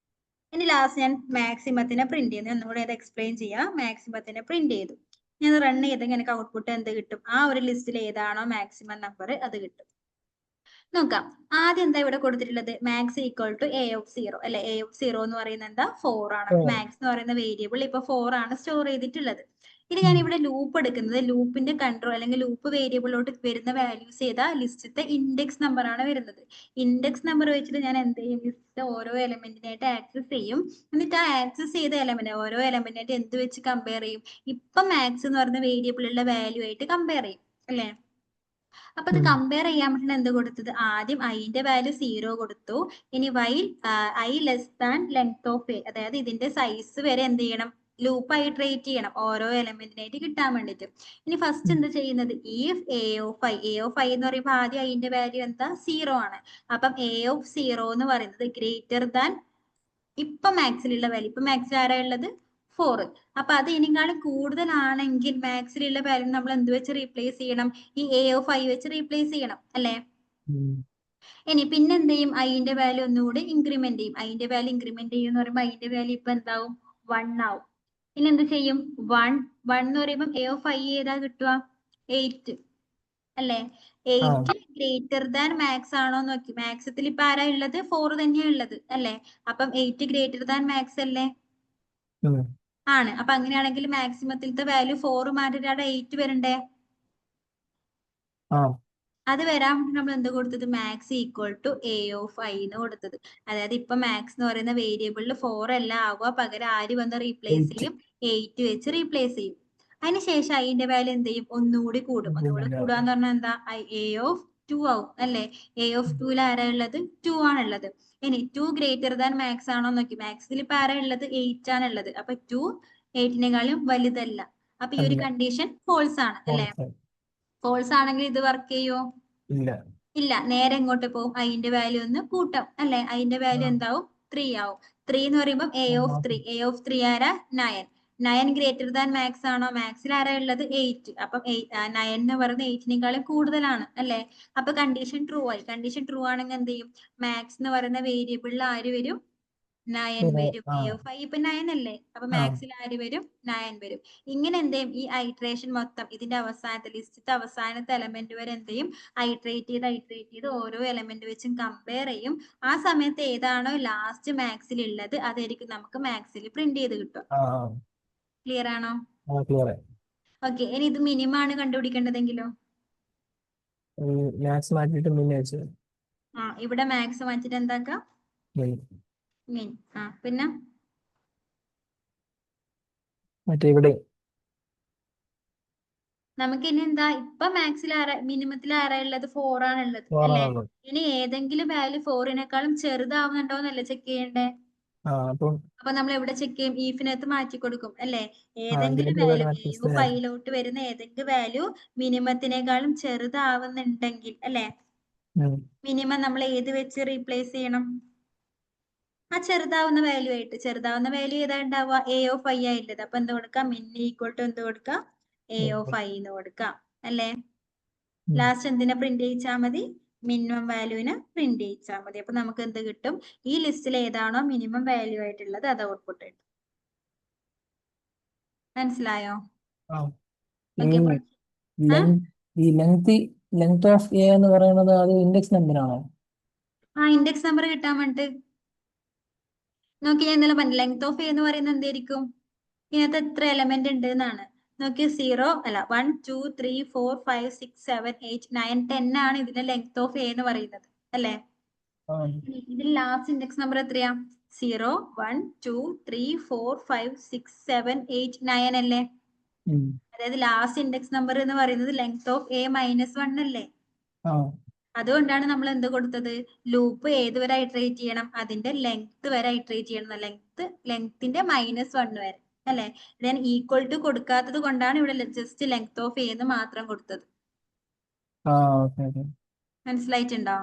ഇനി ലാസ്റ്റ് ഞാൻ മാക്സിമത്തിനെ പ്രിന്റ് ചെയ്യുന്നു. ഒന്നുകൂടെ ഇത് എക്സ്പ്ലെയിൻ ചെയ്യാം. മാക്സിമത്തിനെ പ്രിന്റ് ചെയ്തു. ഞാൻ റൺ ചെയ്തെങ്കിൽ എനിക്ക് ഔട്ട്പുട്ട് എന്ത് കിട്ടും? ആ ഒരു ലിസ്റ്റിൽ ഏതാണോ മാക്സിമം നമ്പർ അത് കിട്ടും. നോക്കാം, ആദ്യം എന്താ ഇവിടെ കൊടുത്തിട്ടുള്ളത്? Max equal to a of 0 അല്ലെ? എ ഓഫ് 0 എന്ന് പറയുന്നത് എന്താ? 4 ആണ്. മാക്സ് എന്ന് പറയുന്ന വേരിയബിൾ ഇപ്പൊ 4 ആണ് സ്റ്റോർ ചെയ്തിട്ടുള്ളത്. ഇനി ഞാൻ ഇവിടെ ലൂപ്പ് എടുക്കുന്നത്, ലൂപ്പിന്റെ കൺട്രോൾ അല്ലെങ്കിൽ ലൂപ്പ് വേരിയബിളിലോട്ട് വരുന്ന വാല്യൂസ് ചെയ്താ ലിസ്റ്റിത്തെ ഇൻഡെക്സ് നമ്പർ ആണ് വരുന്നത്. ഇൻഡെക്സ് നമ്പർ വെച്ചിട്ട് ഞാൻ എന്ത് ചെയ്യും? ലിസ്റ്റിലെ ഓരോ എലമെന്റിനായിട്ട് ആക്സസ് ചെയ്യും. എന്നിട്ട് ആ ആക്സസ് ചെയ്ത എലമെന്റ് ഓരോ എലമെന്റായിട്ട് എന്ത് വെച്ച് കമ്പയർ ചെയ്യും? ഇപ്പൊ മാക്സ് എന്ന് പറയുന്ന വേരിയബിളിലുള്ള വാല്യൂ ആയിട്ട് കമ്പയർ ചെയ്യും അല്ലെ? അപ്പൊ ഇത് കമ്പയർ ചെയ്യാൻ വേണ്ടി എന്ത് കൊടുത്തത്? ആദ്യം ഐന്റെ വാല്യൂ 0 കൊടുത്തു. ഇനി while I less than length of A, അതായത് ഇതിന്റെ സൈസ് വരെ എന്ത് ചെയ്യണം? ലൂപ്പ് ആയി ഇറ്ററേറ്റ് ചെയ്യണം ഓരോ എലമെന്റിനായിട്ട് കിട്ടാൻ വേണ്ടിട്ട്. ഇനി ഫസ്റ്റ് എന്ത് ചെയ്യുന്നത്? ഇഫ് എ ഓഫ് ഐ എന്ന് പറയുമ്പോൾ ആദ്യം ഐന്റെ വാല്യൂ എന്താ? 0 ആണ്. അപ്പം എ ഓഫ് 0 എന്ന് പറയുന്നത് ഗ്രേറ്റർ ദാൻ ഇപ്പൊ മാക്സിലുള്ള വാല്യൂ. ഇപ്പൊ മാക്സിൽ ആരാ ഉള്ളത്? 4. അപ്പൊ അത് ഇതിനേക്കാളും കൂടുതലാണെങ്കിൽ മാക്സിലുള്ള വാല്യൂ നമ്മൾ എന്ത് വെച്ച് റീപ്ലേസ് ചെയ്യണം? ഈ എ ഓഫ് ഐ വെച്ച് റീപ്ലേസ് ചെയ്യണം അല്ലെ? ഇനി പിന്നെ എന്ത് ചെയ്യും? ഐന്റെ വാല്യൂ ഒന്നുകൂടി ഇൻക്രിമെന്റ് ചെയ്യും. ഐന്റെ വാല്യൂ ഇൻക്രിമെന്റ് ചെയ്യും എന്ന് പറയുമ്പോൾ ഐന്റെ വാല്യൂ ഇപ്പൊ എന്താവും? 1 ആവും. ഇനി എന്ത് ചെയ്യും? 1 എന്ന് പറയുമ്പോൾ എ ഓഫ് ഐ ഏതാ കിട്ടുക? 8. അല്ലെ? ആ 8 ഗ്രേറ്റർ ദാൻ മാക്സ് ആണോ നോക്കി. മാക്സത്തിൽ ഇപ്പൊ ആരാ ഉള്ളത്? 4 തന്നെയാ ഉള്ളത് അല്ലെ? അപ്പം 8 ഗ്രേറ്റർ ദാൻ മാക്സ് അല്ലേ? ഉം, ആണ്. അപ്പൊ അങ്ങനെയാണെങ്കിൽ മാക്സിമത്തിലത്തെ വാല്യൂ 4 മാറ്റിട്ട് അവിടെ 8 വരണ്ടേ? ആ അത് വരാൻ വേണ്ടി നമ്മൾ എന്ത് കൊടുത്തത്? Max equal to a of i എന്ന് കൊടുത്തത്. അതായത് ഇപ്പൊ മാക്സ് എന്ന് പറയുന്ന വേരിയബിളിൽ 4 അല്ല ആവുക, പകരം ആര് വന്ന് റീപ്ലേസ് 8 ചെയ്യും? 8 വെച്ച് റീപ്ലേസ് ചെയ്യും. അതിനുശേഷം ഐന്റെ വാല്യൂ എന്ത് ചെയ്യും? ഒന്നുകൂടി കൂടും. ഒന്നുകൂടി ഇൻക്രിമെന്റ് കൂടുക എന്ന് പറഞ്ഞാൽ എന്താ? എ ഓഫ് 2 ആവും അല്ലെ? എ ഓഫ് 2ൽ ആരാ ഉള്ളത്? 2 ആണുള്ളത്. ഇനി 2 ഗ്രേറ്റർ ദാൻ മാക്സ് ആണോ നോക്കി. മാക്സിൽ ഇപ്പൊ ആരാ ഉള്ളത്? 8 ആണുള്ളത്. അപ്പൊ 2 8നേക്കാളും വലുതല്ല. അപ്പൊ ഈ ഒരു അല്ല കണ്ടീഷൻ ഫോൾസ് ആണ് അല്ലെ? false. ഫോൾസ് ആണെങ്കിൽ ഇത് വർക്ക് ചെയ്യോ? ഇല്ല. ഇല്ല. നേരെ എങ്ങോട്ട് പോകും? ഐന്റെ വാല്യൂ ഒന്ന് കൂട്ടാം അല്ലെ? ഐന്റെ വാല്യൂ ആ എന്താവും? 3 ആവും. 3 എന്ന് പറയുമ്പോൾ എ ഓഫ് 3. എ ഓഫ് 3 ആരാ? 9. 9 ഗ്രേറ്റർ ദാൻ മാക്സ് ആണോ? മാക്സിൽ ആരാ ഉള്ളത്? 8. അപ്പം 9 എന്ന് പറയുന്നത് 8നേക്കാളും കൂടുതലാണ് അല്ലെ? അപ്പൊ കണ്ടീഷൻ ട്രൂ ആയി. കണ്ടീഷൻ ട്രൂ ആണെങ്കിൽ എന്ത് ചെയ്യും? മാക്സ് എന്ന് പറയുന്ന വേരിയബിളിൽ ആര് വരും? 9 വരും. ആ എ ഓഫ് ഐ ഇപ്പൊ 9 അല്ലേ? അപ്പൊ ആ മാക്സിൽ ആര് വരും? 9 വരും. ഇങ്ങനെ എന്ത് ചെയ്യും? ഈ ഐട്രേഷൻ മൊത്തം ഇതിന്റെ അവസാനത്തെ ലിസ്റ്റത്തെ അവസാനത്തെ എലമെന്റ് വരെ എന്ത് ചെയ്യും? ഐട്രേറ്റ് ചെയ്ത് ഓരോ എലമെന്റ് വെച്ചും കമ്പയർ ചെയ്യും. ആ സമയത്ത് ഏതാണോ ലാസ്റ്റ് മാക്സിൽ ഉള്ളത് അതായിരിക്കും നമുക്ക് മാക്സിൽ പ്രിന്റ് ചെയ്ത് കിട്ടും. ആ ക്ലിയർ ആണോ? ക്ലിയർ. ഓക്കെ. ഇനി ഇത് മിനിമം ആണ് കണ്ടുപിടിക്കേണ്ടതെങ്കിലോ? മാത്സ് മാറ്റിയിട്ട് പിന്നെ വെച്ച് ഇവിടെ മാക്സ് മാറ്റിട്ട് എന്താക്കാം? മിൻ. പിന്നെ മറ്റേ ഇവിടെ നമുക്ക് ഇനി എന്താ? ഇപ്പൊ മാക്സിൽ ആരാ? മിനിമത്തിൽ ആരാ ഉള്ളത്? 4 ആണ് ഉള്ളത് അല്ലെ? വേറാണുള്ളത്. ഇനി ഏതെങ്കിലും വാല്യൂ 4നേക്കാളും ചെറുതാവുന്നുണ്ടോന്നല്ലേ ചെക്ക് ചെയ്യണ്ടേ? അപ്പം അപ്പൊ നമ്മൾ എവിടെ ചെക്ക് ചെയ്യും? ഈഫിനകത്ത് മാറ്റി കൊടുക്കും അല്ലെ? ഏതെങ്കിലും greater value than a of ഐയിലോട്ട് വരുന്ന ഏതെങ്കിലും വാല്യൂ മിനിമത്തിനേക്കാളും ചെറുതാവുന്നുണ്ടെങ്കിൽ അല്ലെ, മിനിമം നമ്മൾ ഏത് വെച്ച് റീപ്ലേസ് ചെയ്യണം? ആ ചെറുതാവുന്ന വാല്യൂ ആയിട്ട്. ചെറുതാവുന്ന വാല്യൂ ഏതാ ഉണ്ടാവുക? എ ഓഫ് ഐ ആയിട്ടുള്ളത്. അപ്പൊ എന്ത് കൊടുക്കാം? മിൻ ഈക്വൽ ടു എന്ത് കൊടുക്കാം? എ ഓഫ് ഐ എന്ന് കൊടുക്കാം അല്ലെ? ലാസ്റ്റ് എന്തിനെ പ്രിന്റ് ചെയ്യിച്ചാൽ മതി? മിനിമം വാല്യൂവിന് പ്രിന്റ് ചെയ്യിച്ചാൽ മതി. അപ്പൊ നമുക്ക് എന്ത് കിട്ടും? ഈ ലിസ്റ്റിൽ ഏതാണോ മിനിമം വാല്യൂ ആയിട്ടുള്ളത് അത് ഔട്ട്പുട്ട് കിട്ടും. മനസ്സിലായോ? ഈ ഓക്കെ. ലെങ്ത് ഓഫ് എ എന്ന് പറയുന്നത് അത് ഇൻഡെക്സ് നമ്പർ ആണോ? ഇൻഡെക്സ് നമ്പർ കിട്ടാൻ വേണ്ടിട്ട് നോക്കി. ഞാൻ ഇന്നലെ പറഞ്ഞു ലെങ്ത് ഓഫ് എ എന്ന് പറയുന്നത് എന്തായിരിക്കും? ഇതിനകത്ത് എത്ര എലമെന്റ് ഉണ്ട് എന്നാണ്. നോക്കി. 0 അല്ല 1 2 3 4 5 6 7 8 9 10 ആണ് ഇതിന്റെ ലെങ്ത് ഓഫ് എ എന്ന് പറയുന്നത് അല്ലെ? ഇതിൽ ലാസ്റ്റ് ഇൻഡെക്സ് നമ്പർ എത്രയാ? 0 1 2 3 4 5 6 7 8 9 അല്ലേ? അതായത് ലാസ്റ്റ് ഇൻഡെക്സ് നമ്പർ എന്ന് പറയുന്നത് ലെങ്ത് ഓഫ് എ -1 അല്ലേ? അതുകൊണ്ടാണ് നമ്മൾ എന്ത് കൊടുത്തത്? ലൂപ്പ് ഏത് വരെ ഐട്രേറ്റ് ചെയ്യണം? അതിന്റെ ലെങ്ത് വരെ ഐട്രേറ്റ് ചെയ്യണം. ലെങ്ത്തിന്റെ -1 വരെ അല്ലെ? ഞാൻ ഈക്വൽ ടു കൊടുക്കാത്തത് കൊണ്ടാണ് ഇവിടെ ജസ്റ്റ് ലെങ്ത് ഓഫ് എ എന്ന് മാത്രം കൊടുത്തത്. മനസ്സിലായിട്ടുണ്ടോ?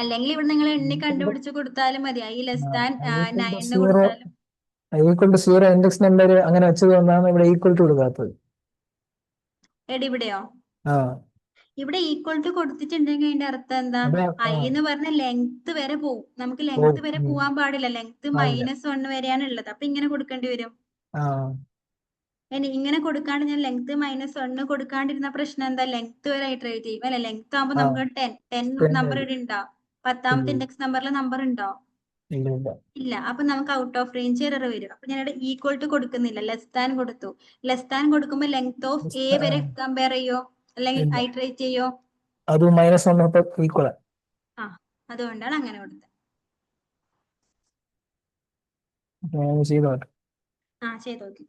അല്ലെങ്കിൽ ഇവിടെ നിങ്ങൾ എണ്ണി കണ്ടുപിടിച്ച് കൊടുത്താലും മതി. ഐ ലെസ് ദാൻ 9 കൊടുത്താലും. ഈക്വൽ ടു 0 ഇൻഡെക്സ് നമ്പർ അങ്ങനെ വെച്ചത് കൊണ്ടാണ് ഇവിടെ ഈക്വൽ ടു കൊടുക്കാത്തത്. ഇവിടെയോ? ഇവിടെ ഈക്വൽ ടു കൊടുത്തിട്ടുണ്ടെങ്കിൽ അതിന്റെ അർത്ഥം എന്താ? ഐ എന്ന് പറഞ്ഞ ലെങ്ത് വരെ പോകും. നമുക്ക് ലെങ്ത് വരെ പോവാൻ പാടില്ല. ലെങ്ത് -1 വരെയാണ് ഉള്ളത്. അപ്പൊ ഇങ്ങനെ കൊടുക്കേണ്ടി വരും. ഇനി ഇങ്ങനെ കൊടുക്കാണ്ട് ഞാൻ ലെങ്ത് -1 കൊടുക്കാണ്ടിരുന്ന പ്രശ്നം എന്താ? ലെങ്ത് വരെ ഐട്രേറ്റ് ചെയ്യും അല്ലെ? ലെങ്ത് ആകുമ്പോൾ നമുക്ക് 10 നമ്പർ ഇവിടെ ഉണ്ടോ? 10ാമത്തെ ഇൻഡെക്സ് നമ്പറിൽ നമ്പർ ഉണ്ടോ? ഇല്ല. അപ്പൊ നമുക്ക് ഔട്ട് ഓഫ് റേഞ്ച് എറർ വരും. അപ്പൊ ഞാൻ ഇവിടെ ഈക്വൽ ടു കൊടുക്കുന്നില്ല, ലെസ് ദാൻ കൊടുത്തു. ലെസ് ദാൻ കൊടുക്കുമ്പോൾ ലെങ്ത് ഓഫ് എ വരെ കമ്പയർ ചെയ്യോ അല്ലെങ്കിൽ ഐട്രേറ്റ് ചെയ്യോ? അത് -1 ഈക്വൽ. അതുകൊണ്ടാണ് അങ്ങനെ കൊടുത്തത്. ചെയ്തോട്ടെ. ചെയ്ത് നോക്കി.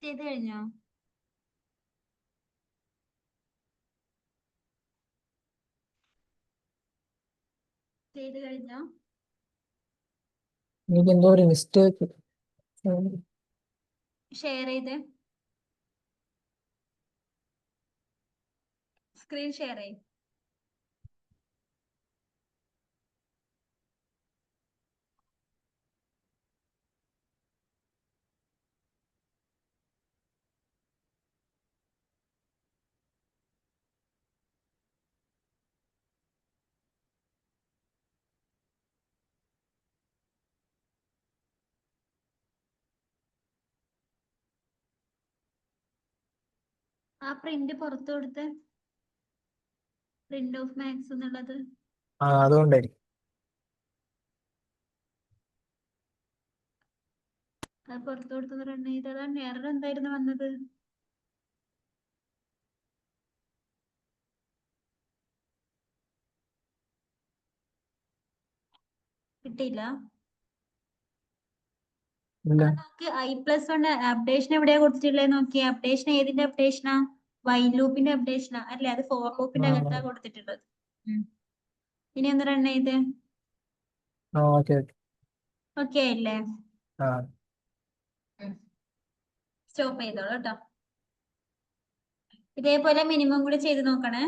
ചെയ്ത് കഴിഞ്ഞോ? ചെയ്ത് കഴിഞ്ഞോ? എനിക്ക് എന്തോ ഒരു മിസ്റ്റേക്ക്. ഷെയർ ചെയ്ത് സ്ക്രീൻ ഷെയർ ചെയ്ത്. ആ പ്രിന്റ് പുറത്തു കൊടുത്ത് പ്രിന്റ് ഓഫ് മാത്സ് എന്നുള്ളത് അതുകൊണ്ടായിരിക്കും. അത് പുറത്തു കൊടുത്ത് റൺ ചെയ്തതാണ്. എറർ എന്തായിരുന്നു വന്നത്? കിട്ടിയില്ല. നോക്കി i+1 അപ്ഡേഷൻ എവിടെയാ കൊടുത്തിട്ടുള്ളത് നോക്കിയേ. അപ്ഡേഷൻ ഏതിന്റെ അപ്ഡേഷനാ? വൈൽ ലൂപ്പിന്റെ അപ്ഡേഷനാ അല്ലേ? അത് ഫോർ ലൂപ്പിന്റെ അകത്താ കൊടുത്തിട്ടുള്ളത്. ഇനി ഒന്ന് റൺ ചെയ്ത്. ഓക്കെ അല്ലേ? സ്റ്റോപ്പ് ചെയ്തോളൂ കേട്ടോ. ഇതേപോലെ മിനിമം കൂടി ചെയ്ത് നോക്കണേ.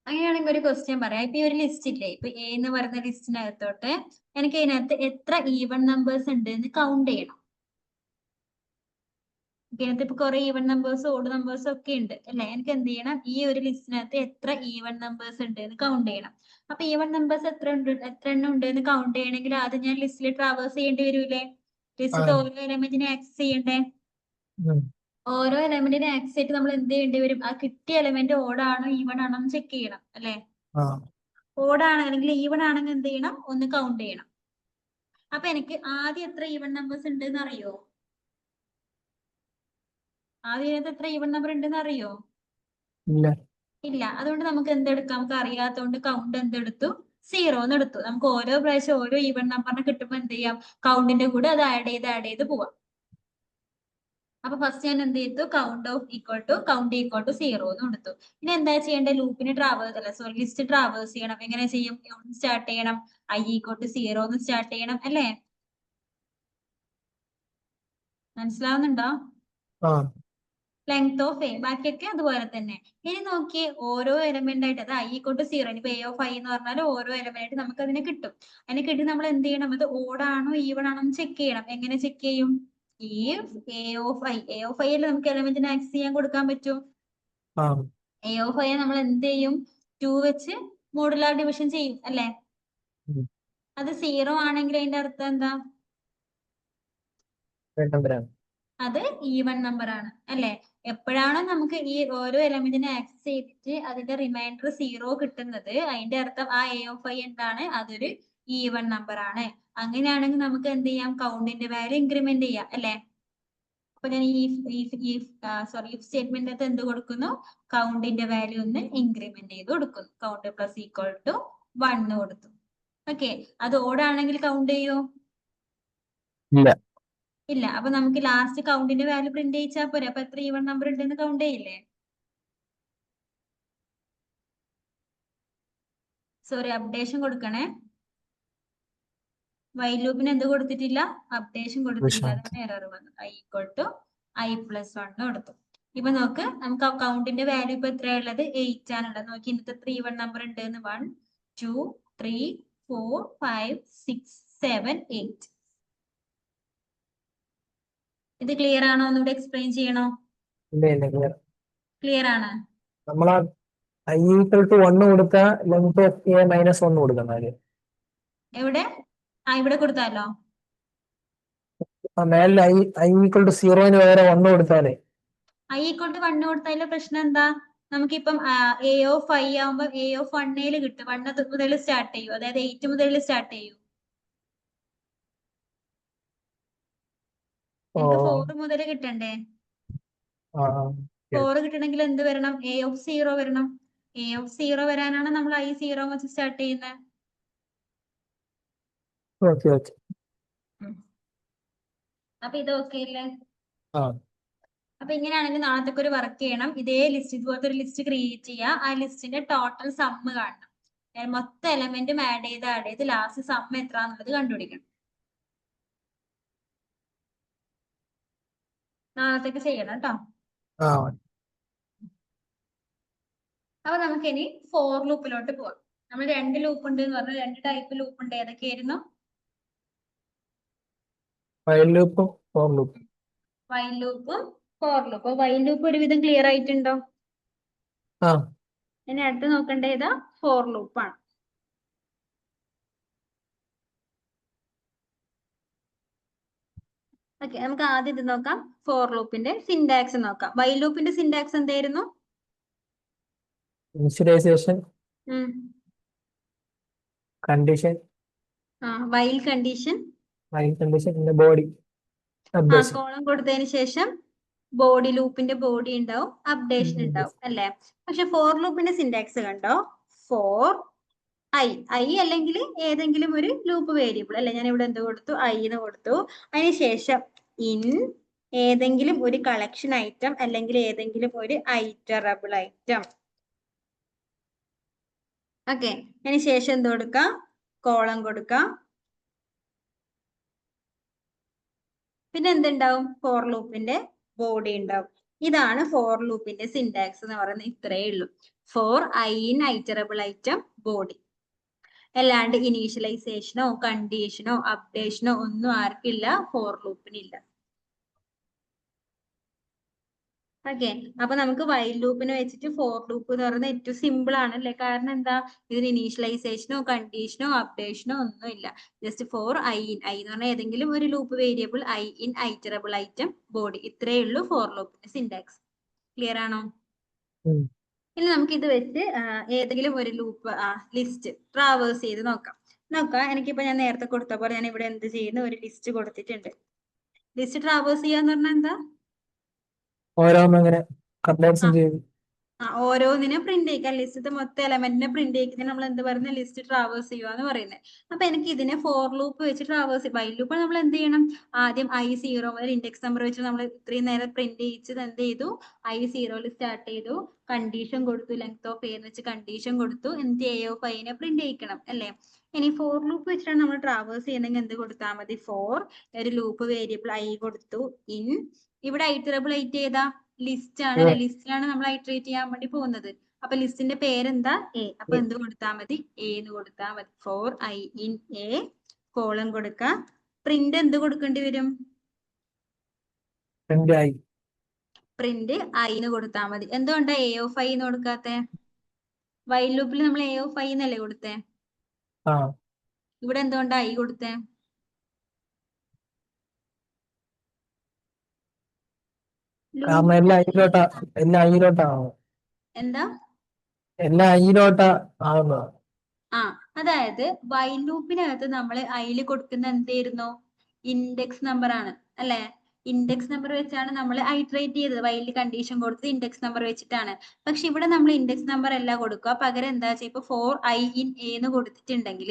അങ്ങനെയാണെങ്കിൽ ഒരു ക്വസ്റ്റ്യൻ പറയാം. ഇപ്പൊ ഈ ഒരു ലിസ്റ്റ് ഇല്ലേ, ഇപ്പൊ എ എന്ന് പറയുന്ന ലിസ്റ്റിനകത്തോട്ട് എനിക്ക് അതിനകത്ത് എത്ര ഈവൺ നമ്പേഴ്സ് ഉണ്ട് എന്ന് കൗണ്ട് ചെയ്യണം. ഇതിനകത്ത് ഇപ്പൊ കുറെ ഈവൺ നമ്പേഴ്സ് ഓഡ് നമ്പേഴ്സ് ഒക്കെ ഉണ്ട് അല്ലെ? എനിക്ക് എന്ത് ചെയ്യണം? ഈ ഒരു ലിസ്റ്റിനകത്ത് എത്ര ഈവൺ നമ്പേഴ്സ് ഉണ്ട് എന്ന് കൗണ്ട് ചെയ്യണം. അപ്പൊ ഈവൺ നമ്പേഴ്സ് എത്ര എണ്ണം ഉണ്ട് എന്ന് കൗണ്ട് ചെയ്യണമെങ്കിൽ ആദ്യം ഞാൻ ലിസ്റ്റിൽ ട്രാവേഴ്സ് ചെയ്യേണ്ടി വരൂലേ? ലിസ്റ്റിൽ ഓരോ എലമെന്റിനെ ആക്സസ് ചെയ്യണ്ടേ? ഓരോ എലമെന്റിനെ ആക്സസ് ചെയ്തിട്ട് നമ്മൾ എന്ത് ചെയ്യേണ്ടി വരും? ആ കിട്ടിയ എലമെന്റ് ഓടാണോ ഈവൺ ആണോ എന്ന് ചെക്ക് ചെയ്യണം അല്ലെ? ഓടാണ് അല്ലെങ്കിൽ ഈവൺ ആണെങ്കിൽ എന്ത് ചെയ്യണം? ഒന്ന് കൗണ്ട് ചെയ്യണം. അപ്പൊ എനിക്ക് ആദ്യം എത്ര ഈവൺ നമ്പേഴ്സ് ഉണ്ട് എന്ന് അറിയോ? ആദ്യം എത്ര ഈവൺ നമ്പർ ഉണ്ടെന്ന് അറിയോ? ഇല്ല. അതുകൊണ്ട് നമുക്ക് എന്തെടുക്കാം? നമുക്ക് അറിയാത്തതുകൊണ്ട് കൗണ്ട് എന്തെടുത്തു? 0 എന്ന് എടുത്തു. നമുക്ക് ഓരോ പ്രാവശ്യം ഓരോ ഈവൺ നമ്പറിനെ കിട്ടുമ്പോൾ എന്ത് ചെയ്യാം? കൗണ്ടിന്റെ കൂടെ അത് ആഡ് ചെയ്ത് പോവാം. അപ്പൊ ഫസ്റ്റ് ഞാൻ എന്ത് ചെയ്തു? കൗണ്ട് ഈക്വൽ ടു 0 എന്ന് എടുത്തു. ഇനി എന്താ ചെയ്യേണ്ടത്? ലൂപ്പിന് ട്രാവേഴ്സ് അല്ല സോറി ലിസ്റ്റ് ട്രാവേഴ്സ് ചെയ്യണം. എങ്ങനെ ചെയ്യും? സ്റ്റാർട്ട് ചെയ്യണം. i = 0 എന്ന് സ്റ്റാർട്ട് ചെയ്യണം അല്ലേ? മനസ്സിലാവുന്നുണ്ടോ? ലെങ്ത് ഓഫ് എ ബാക്കിയൊക്കെ അതുപോലെ തന്നെ. ഇനി നോക്കിയേ, ഓരോ എലമെന്റ് ആയിട്ട് അത് i = 0. ഇനിയിപ്പോ a of i എന്ന് പറഞ്ഞാൽ ഓരോ എലമെന്റ് ആയിട്ട് നമുക്ക് അതിനെ കിട്ടും. അതിനെ കിട്ടി നമ്മൾ എന്ത് ചെയ്യണം? അത് ഓടാണോ ഈവൺ ആണോ എന്ന് ചെക്ക് ചെയ്യണം. എങ്ങനെ ചെക്ക് ചെയ്യും? if a of i അല്ലേ നമുക്ക് എലമെന്റിന് ആക്സസ് ചെയ്യാൻ കൊടുക്കാൻ പറ്റൂ. a of i നമ്മൾ എന്ത് ചെയ്യും? 2 വെച്ച് മോഡുലാർ ഡിവിഷൻ ചെയ്യും അല്ലെ? അത് 0 ആണെങ്കിൽ അതിന്റെ അർത്ഥം എന്താ? അത് ഈവൺ നമ്പർ ആണ് അല്ലെ? എപ്പോഴാണോ നമുക്ക് ഈ ഓരോ എലമെന്റിനെ ആക്സസ് ചെയ്തിട്ട് അതിന്റെ റിമൈൻഡർ 0 കിട്ടുന്നത്, അതിന്റെ അർത്ഥം ആ a of i എന്താണ്? അതൊരു ഈവൺ നമ്പർ ആണ്. അങ്ങനെയാണെങ്കിൽ നമുക്ക് എന്ത് ചെയ്യാം? കൗണ്ടിന്റെ വാല്യൂ ഇൻക്രിമെന്റ് ചെയ്യാം അല്ലെ? അപ്പൊ ഞാൻ if സ്റ്റേറ്റ്മെന്റിനകത്ത് എന്ത് കൊടുക്കുന്നു? കൗണ്ടിന്റെ വാല്യൂ ഒന്ന് ഇൻക്രിമെന്റ് ചെയ്ത് കൊടുക്കുന്നു. കൗണ്ട് പ്ലസ് ഈക്വൽ ടു 1 കൊടുത്തു. ഓക്കെ. അത് ഓടാണെങ്കിൽ കൗണ്ട് ചെയ്യോ? ഇല്ല. അപ്പൊ നമുക്ക് ലാസ്റ്റ് കൗണ്ടിന്റെ വാല്യൂ പ്രിന്റ് ചെയ്യിച്ചാൽ പോരെ? അപ്പൊ എത്ര ഈവൺ നമ്പർ ഉണ്ടെന്ന് കൗണ്ട് ചെയ്യില്ലേ? സോറി, അപ്ഡേഷൻ കൊടുക്കണേ. വൈൽ ലൂപ്പിന് എന്ത് കൊടുത്തിട്ടില്ല? അപ്ഡേഷൻ കൊടുത്തിട്ടില്ല. അതാണ് എറർ വന്നത്. i = i+1 കൊടുത്തു. ഇപ്പൊ നോക്ക്, നമുക്ക് ആ കൗണ്ടിന്റെ വാല്യൂ ഇപ്പൊ എത്രയുള്ളത്? 8 ആണുള്ളത്. നോക്കി ഇന്നത്തെ 3 ഈവൺ നമ്പർ ഉണ്ട് എന്ന്. 1 2 3 4 5 6 7 8. ഇത് ക്ലിയർ ആണോ? ഒന്നുകൂടെ എക്സ്പ്ലെയിൻ ചെയ്യണോ? ക്ലിയർ ആണ്. നമ്മളാ i = 1 കൊടുത്താ ലെങ്ത് ഓഫ് a -1 കൊടുക്കണം. എവിടെ? ഇവിടെ കൊടുത്താലോ? മേലിൽ i = 0 പകരം 1 കൊടുത്താലേ. i = 1 കൊടുത്താലും പ്രശ്നം എന്താ? നമുക്കിപ്പം a of i ആവുമ്പോ a of 1 കിട്ടും. 1 മുതൽ സ്റ്റാർട്ട് ചെയ്യൂ, അതായത് 8 മുതൽ സ്റ്റാർട്ട് ചെയ്യൂ. എനിക്ക് 4 മുതൽ കിട്ടണ്ടേ? 4 കിട്ടണമെങ്കിൽ എന്ത് വരണം? a of 0 വരണം. a of 0 വരാനാണ് നമ്മൾ i 0 വെച്ച് സ്റ്റാർട്ട് ചെയ്യുന്നത്. അപ്പൊ ഇത് ഓക്കെ അല്ലേ? ആ അപ്പൊ ഇങ്ങനെയാണെങ്കിൽ നാളത്തേക്ക് ഒരു വർക്ക് ചെയ്യണം. ഇതേ ലിസ്റ്റ്, ഇതുപോലത്തെ ഒരു ലിസ്റ്റ് ക്രിയേറ്റ് ചെയ്യുക. ആ ലിസ്റ്റിന്റെ ടോട്ടൽ സമ്മ് കാണണം. മൊത്തം എലമെന്റും ആഡ് ചെയ്ത് ലാസ്റ്റ് സമ്മ് എത്രന്നുള്ളത് കണ്ടുപിടിക്കണം. നാളത്തേക്ക് ചെയ്യണം കേട്ടോ. ആ അപ്പൊ നമുക്ക് ഇനി ഫോർ ലൂപ്പിലോട്ട് പോവാം. നമ്മൾ 2 ലൂപ്പ് ഉണ്ട് എന്ന് പറഞ്ഞു. 2 ടൈപ്പ് ലൂപ്പ് ഉണ്ട്. ഏതൊക്കെയായിരുന്നു? വൈൽ ലൂപ്പും ഫോർ ലൂപ്പും. വൈൽ ലൂപ്പും ഫോർ ലൂപ്പും. വൈൽ ലൂപ്പ് ഒരുവിധം ക്ലിയർ ആയിട്ടുണ്ടോ? ആ ഇനി അടുത്ത് നോക്കേണ്ടത് ഏതാ? ഫോർ ലൂപ്പാണ്. ഓക്കെ, നമുക്ക് ആദ്യം ഇത് നോക്കാം. ഫോർ ലൂപ്പിന്റെ സിന്റാക്സ് നോക്കാം. വൈൽ ലൂപ്പിന്റെ സിന്റാക്സ് എന്തായിരുന്നു? Initialization, condition, while condition, while condition, പിന്നെ ബോഡി അപ്ഡേഷൻ. കോളം കൊടുത്തതിന് ശേഷം ബോഡി, ലൂപ്പിന്റെ ബോഡി ഉണ്ടാവും, അപ്ഡേഷൻ ഉണ്ടാവും അല്ലെ? പക്ഷെ ഫോർ ലൂപ്പിന്റെ സിന്റാക്സ് കണ്ടോ? ഫോർ ഐ അല്ലെങ്കിൽ ഏതെങ്കിലും ഒരു ലൂപ്പ് വേരിയബിൾ അല്ലെ? ഞാൻ ഇവിടെ എന്ത് കൊടുത്തു? ഐ എന്ന് കൊടുത്തു. അതിനുശേഷം ഇൻ ഏതെങ്കിലും ഒരു കളക്ഷൻ ഐറ്റം അല്ലെങ്കിൽ ഏതെങ്കിലും ഒരു ഐറ്ററബിൾ ഐറ്റം. ഓക്കെ, അതിനുശേഷം എന്ത് കൊടുക്കാം? കോളം കൊടുക്കാം. പിന്നെ എന്തുണ്ടാവും? ഫോർ ലൂപ്പിന്റെ ബോഡി ഉണ്ടാവും. ഇതാണ് ഫോർ ലൂപ്പിന്റെ സിന്റാക്സ് എന്ന് പറയുന്നത്. ഇത്രയേ ഉള്ളൂ. For i in iterable item body. അല്ലാണ്ട് ഇനീഷ്യലൈസേഷനോ കണ്ടീഷനോ അപ്ഡേഷനോ ഒന്നും ആർക്കില്ല, ഫോർ ലൂപ്പിനില്ല. ഓക്കെ, അപ്പൊ നമുക്ക് വൈൽ ലൂപ്പിനെ വെച്ചിട്ട് ഫോർ ലൂപ്പ് എന്ന് പറയുന്നത് ഏറ്റവും സിമ്പിൾ ആണ് അല്ലെ? കാരണം എന്താ? ഇതിന് ഇനീഷ്യലൈസേഷനോ കണ്ടീഷനോ അപ്ഡേഷനോ ഒന്നും ഇല്ല. ജസ്റ്റ് ഫോർ ഐ എന്ന് പറഞ്ഞാൽ ഏതെങ്കിലും ഒരു loop variable i in iterable item body. ഇത്രയേ ഉള്ളൂ ഫോർ ലൂപ്പിന്റെ സിന്റാക്സ്. ക്ലിയർ ആണോ? ഇനി നമുക്ക് ഇത് വെച്ച് ഏതെങ്കിലും ഒരു ലൂപ്പ് ലിസ്റ്റ് ട്രാവേഴ്സ് ചെയ്ത് നോക്കാം. എനിക്കിപ്പോ ഞാൻ നേരത്തെ കൊടുത്ത പോലെ ഞാൻ ഇവിടെ എന്ത് ചെയ്യുന്നു? ഒരു ലിസ്റ്റ് കൊടുത്തിട്ടുണ്ട്. ലിസ്റ്റ് ട്രാവേഴ്സ് ചെയ്യാന്ന് പറഞ്ഞാൽ എന്താ? ഓരോന്നിങ്ങനെ കമ്പാരിസൺ ചെയ്ത് ഓരോന്നിനും പ്രിന്റ് ചെയ്യിക്കാൻ. ലിസ്റ്റത്തെ മൊത്തം എലമെന്റിനെ പ്രിന്റ് ചെയ്യിക്കുന്നതിന് നമ്മൾ എന്ത് പറയുന്നത്? ലിസ്റ്റ് ട്രാവേഴ്സ് ചെയ്യുക എന്ന് പറയുന്നത്. അപ്പൊ എനിക്ക് ഇതിനെ ഫോർ ലൂപ്പ് വെച്ച് ട്രാവേഴ്സ്, വൈൽ ലൂപ്പ് നമ്മൾ എന്ത് ചെയ്യണം? ആദ്യം I0 മുതൽ ഇൻഡെക്സ് നമ്പർ വെച്ച് നമ്മൾ ഇത്രയും നേരം പ്രിന്റ് ചെയ്യിച്ചത് എന്ത് ചെയ്തു? I0 സ്റ്റാർട്ട് ചെയ്തു, കണ്ടീഷൻ കൊടുത്തു, ലെങ്ത് ഓഫ് എ എന്ന് വെച്ച് കണ്ടീഷൻ കൊടുത്തു, എന്നിട്ട് A of I നെ പ്രിന്റ് ചെയ്യിക്കണം അല്ലെ? ഇനി ഫോർ ലൂപ്പ് വെച്ചിട്ടാണ് നമ്മൾ ട്രാവേഴ്സ് ചെയ്യുന്നെങ്കിൽ എന്ത് കൊടുത്താൽ മതി? ഫോർ ഒരു ലൂപ്പ് വേരിയബിൾ I കൊടുത്തു, ഇൻ ഇവിടെ ഐറ്ററബിൾ ഐറ്റ് ഏതാ? ലിസ്റ്റ് ആണ് അല്ലെ? ലിസ്റ്റിലാണ് നമ്മൾ ഐറ്ററേറ്റ് ചെയ്യാൻ വേണ്ടി പോകുന്നത്. അപ്പൊ ലിസ്റ്റിന്റെ പേരെന്താ? എ. അപ്പൊ എന്ത് കൊടുത്താൽ മതി? എ എന്ന് കൊടുത്താൽ മതി. For i in a, colon കൊടുക്ക. പ്രിന്റ് എന്ത് കൊടുക്കേണ്ടി വരും? പ്രിന്റ് ഐ എന്ന് കൊടുത്താൽ മതി. എന്തുകൊണ്ടാ A of I എന്ന് കൊടുക്കാത്തെ? വൈൽ ലൂപ്പിൽ നമ്മൾ A of I എന്നല്ലേ കൊടുത്തേ? ഇവിടെ എന്തുകൊണ്ടാ I കൊടുത്തേ? എന്താ? എല്ലാം ഐയിലോട്ടാ ആവുന്നത്. അതായത് വൈൽ ലൂപ്പിനകത്ത് നമ്മൾ ഐയിൽ കൊടുക്കുന്ന എന്തായിരുന്നു? ഇൻഡെക്സ് നമ്പർ ആണ് അല്ലെ? ഇൻഡെക്സ് നമ്പർ വെച്ചാണ് നമ്മൾ ഐറ്ററേറ്റ് ചെയ്തത്. വൈലിൽ കണ്ടീഷൻ കൊടുത്തത് ഇൻഡെക്സ് നമ്പർ വെച്ചിട്ടാണ്. പക്ഷെ ഇവിടെ നമ്മൾ ഇൻഡെക്സ് നമ്പർ അല്ല കൊടുക്കുക. പകരം എന്താ ചെയ്യുക? ഇപ്പൊ ഫോർ ഐ ഇൻ എ എന്ന് കൊടുത്തിട്ടുണ്ടെങ്കിൽ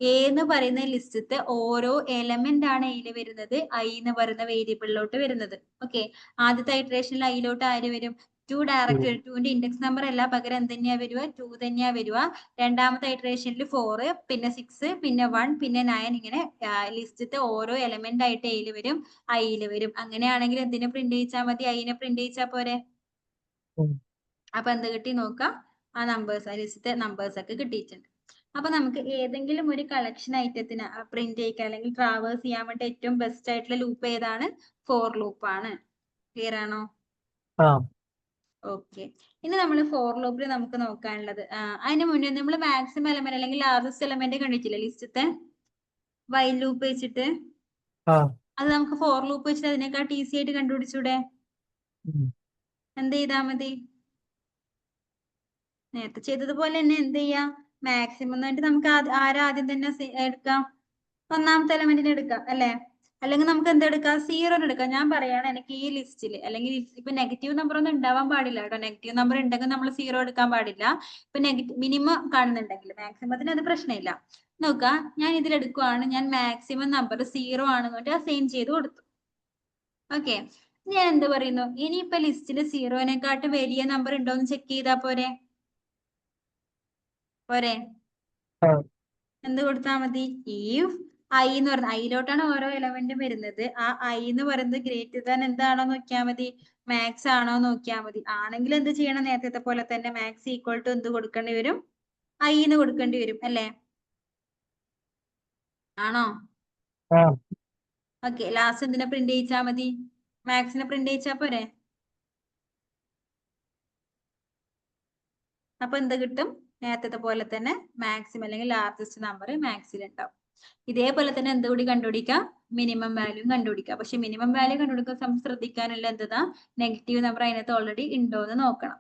എ എന്ന് പറയുന്ന ലിസ്റ്റത്തെ ഓരോ എലമെന്റ് ആണ് എയിൽ വരുന്നത്, ഐ എന്ന് പറയുന്ന വേരിയബിളിലോട്ട് വരുന്നത്. ഓക്കെ, ആദ്യത്തെ ഐറ്ററേഷനിൽ ഐയിലോട്ട് ആര് വരും? 2 ഡയറക്റ്റ് വരും. 2ന്റെ ഇൻഡെക്സ് നമ്പർ അല്ല, പകരം എന്ത് തന്നെയാ വരിക? 2 തന്നെയാ വരിക. രണ്ടാമത്തെ ഐറ്ററേഷനിൽ 4, പിന്നെ 6, പിന്നെ 1, പിന്നെ 9, ഇങ്ങനെ ലിസ്റ്റത്തെ ഓരോ എലമെന്റ് ആയിട്ട് എയിൽ വരും, ഐയിൽ വരും. അങ്ങനെയാണെങ്കിൽ എന്തിനെ പ്രിന്റ് ചെയ്യിച്ചാൽ മതി? ഐനെ പ്രിന്റ് ചെയ്യിച്ചാൽ പോരെ? അപ്പൊ എന്ത് കിട്ടി നോക്കാം? ആ നമ്പേഴ്സ്, ലിസ്റ്റത്തെ നമ്പേഴ്സ് ഒക്കെ കിട്ടിയിട്ടുണ്ട്. അപ്പൊ നമുക്ക് ഏതെങ്കിലും ഒരു കളക്ഷൻ ഐറ്റത്തിന് പ്രിന്റ് ചെയ്യിക്കാൻ അല്ലെങ്കിൽ ട്രാവേഴ്സ് ചെയ്യാൻ വേണ്ടി ഏറ്റവും ബെസ്റ്റ് ആയിട്ടുള്ള ലൂപ്പ് ഏതാണ്? ഫോർ ലൂപ്പ് ആണ്. ക്ലിയർ ആണോ? ഓക്കെ, ഇനി നമ്മൾ ഫോർ ലൂപ്പിൽ നമുക്ക് നോക്കാനുള്ളത്, അതിന് മുന്നേ നമ്മൾ മാക്സിമം എലമെന്റ് അല്ലെങ്കിൽ ലാർജസ്റ്റ് എലമെന്റ് കണ്ടിട്ടില്ലേ ലിസ്റ്റത്തെ വൈൽ ലൂപ്പ് വെച്ചിട്ട്? അത് നമുക്ക് ഫോർ ലൂപ്പ് വെച്ചിട്ട് അതിനേക്കാൾ ഈസി ആയിട്ട് കണ്ടുപിടിച്ചൂടെ? എന്ത് ചെയ്താ മതി? നേരത്തെ ചെയ്തതുപോലെ തന്നെ എന്ത് ചെയ്യാം? മാക്സിമം എന്നിട്ട് നമുക്ക് ആദ്യം തന്നെ എടുക്കാം? ഒന്നാമത്തെ എലമെന്റിനെ എടുക്കാം അല്ലെ? അല്ലെങ്കിൽ നമുക്ക് എന്തെടുക്കാം? 0 എടുക്കാം. ഞാൻ പറയാണ്, എനിക്ക് ഈ ലിസ്റ്റിൽ അല്ലെങ്കിൽ ഇപ്പൊ നെഗറ്റീവ് നമ്പർ ഒന്നും ഉണ്ടാവാൻ പാടില്ല കേട്ടോ. നെഗറ്റീവ് നമ്പർ ഉണ്ടെങ്കിൽ നമ്മൾ 0 എടുക്കാൻ പാടില്ല. ഇപ്പൊ മിനിമം കാണുന്നുണ്ടെങ്കിൽ, മാക്സിമത്തിന് അത് പ്രശ്നമില്ല. നോക്കാം, ഞാൻ ഇതിൽ എടുക്കുവാണ്, ഞാൻ മാക്സിമം നമ്പർ 0 ആണെന്ന് പറഞ്ഞിട്ട് അസൈൻ ചെയ്ത് കൊടുത്തു. ഓക്കെ, ഞാൻ എന്ത് പറയുന്നു, ഇനിയിപ്പൊ ലിസ്റ്റിൽ സീറോനെക്കാട്ടും വലിയ നമ്പർ ഉണ്ടോ എന്ന് ചെക്ക് ചെയ്താ പോരെ? പോരെ? എന്ത് കൊടുത്താൽ മതി? ഇഫ് ഐ എന്ന് പറഞ്ഞ ഐയിലോട്ടാണ് ഓരോ എലമെന്റും വരുന്നത്. ആ ഐ എന്ന് പറയുന്നത് ഗ്രേറ്റർ ദാൻ എന്താണോ നോക്കിയാൽ മതി, മാക്സ് ആണോ നോക്കിയാൽ മതി. ആണെങ്കിൽ എന്ത് ചെയ്യണം? നേരത്തെ പോലെ തന്നെ മാക്സ് ഈക്വൽ ടു എന്ത് കൊടുക്കേണ്ടി വരും? ഐ എന്ന് കൊടുക്കേണ്ടി വരും അല്ലേ? ആണോ? ഓക്കെ, ലാസ്റ്റ് എന്തിനെ പ്രിന്റ് ചെയ്യിച്ചാ മതി? മാക്സിനെ പ്രിന്റ് ചെയ്യിച്ചാ പോരെ? അപ്പൊ എന്ത് കിട്ടും? നേരത്തെ പോലെ തന്നെ മാക്സിമം അല്ലെങ്കിൽ ലാർജസ്റ്റ് നമ്പർ മാക്സിൽ ഉണ്ടാവും. ഇതേപോലെ തന്നെ എന്തുകൂടി കണ്ടുപിടിക്കാം? മിനിമം വാല്യൂ കണ്ടുപിടിക്കാം. പക്ഷെ മിനിമം വാല്യൂ കണ്ടുപിടിക്കാൻ ശ്രദ്ധിക്കാനുള്ള എന്താ, നെഗറ്റീവ് നമ്പർ അതിനകത്ത് ഓൾറെഡി ഉണ്ടോ എന്ന് നോക്കണം.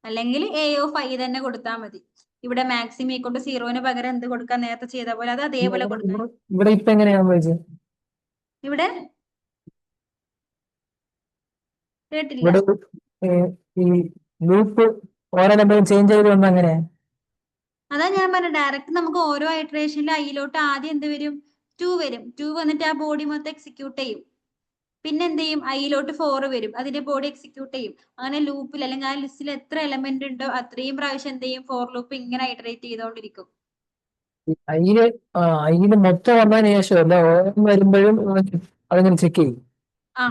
അല്ലെങ്കിൽ എ ഓഫ് ഐ തന്നെ കൊടുത്താൽ മതി. ഇവിടെ മാക്സിമം ഈക്വൽ ടു സീറോന് പകരം എന്ത് കൊടുക്കാൻ? നേരത്തെ ചെയ്ത പോലെ അത് അതേപോലെ കൊടുക്കാം. ഇവിടെ ഇപ്പൊ എങ്ങനെയാണെന്ന് ഇവിടെ കേട്ടില്ല. ഇവിടെ ഈ ലൂപ്പ് ഓരോ നമ്പറും ചേഞ്ച് ചെയ്ത് വന്ന അങ്ങനെ. അതാ ഞാൻ പറഞ്ഞ, ഡയറക്റ്റ് നമുക്ക് ഓരോ ഐട്രേഷനിലും ഐയിലോട്ട് ആദ്യം എന്ത് വരും? 2 വരും. 2 വന്നിട്ട് ആ ബോഡി മൊത്തം എക്സിക്യൂട്ട് ചെയ്യും. പിന്നെ എന്ത് ചെയ്യും? ഐയിലോട്ട് 4 വരും, അതിന്റെ ബോഡി എക്സിക്യൂട്ട് ചെയ്യും. അങ്ങനെ ലൂപ്പിൽ അല്ലെങ്കിൽ ആ ലിസ്റ്റിൽ എത്ര എലമെന്റ് ഉണ്ടോ അത്രയും പ്രാവശ്യം എന്ത് ചെയ്യും? ഫോർ ലൂപ്പ് ഇങ്ങനെ ഐറ്ററേറ്റ് ചെയ്തോണ്ടിരിക്കും. അതിന് മൊത്തം വന്നതിന് ശേഷം അല്ല ഓരോ വരുമ്പോഴും അതിങ്ങനെ ചെക്ക് ചെയ്യും. ആ,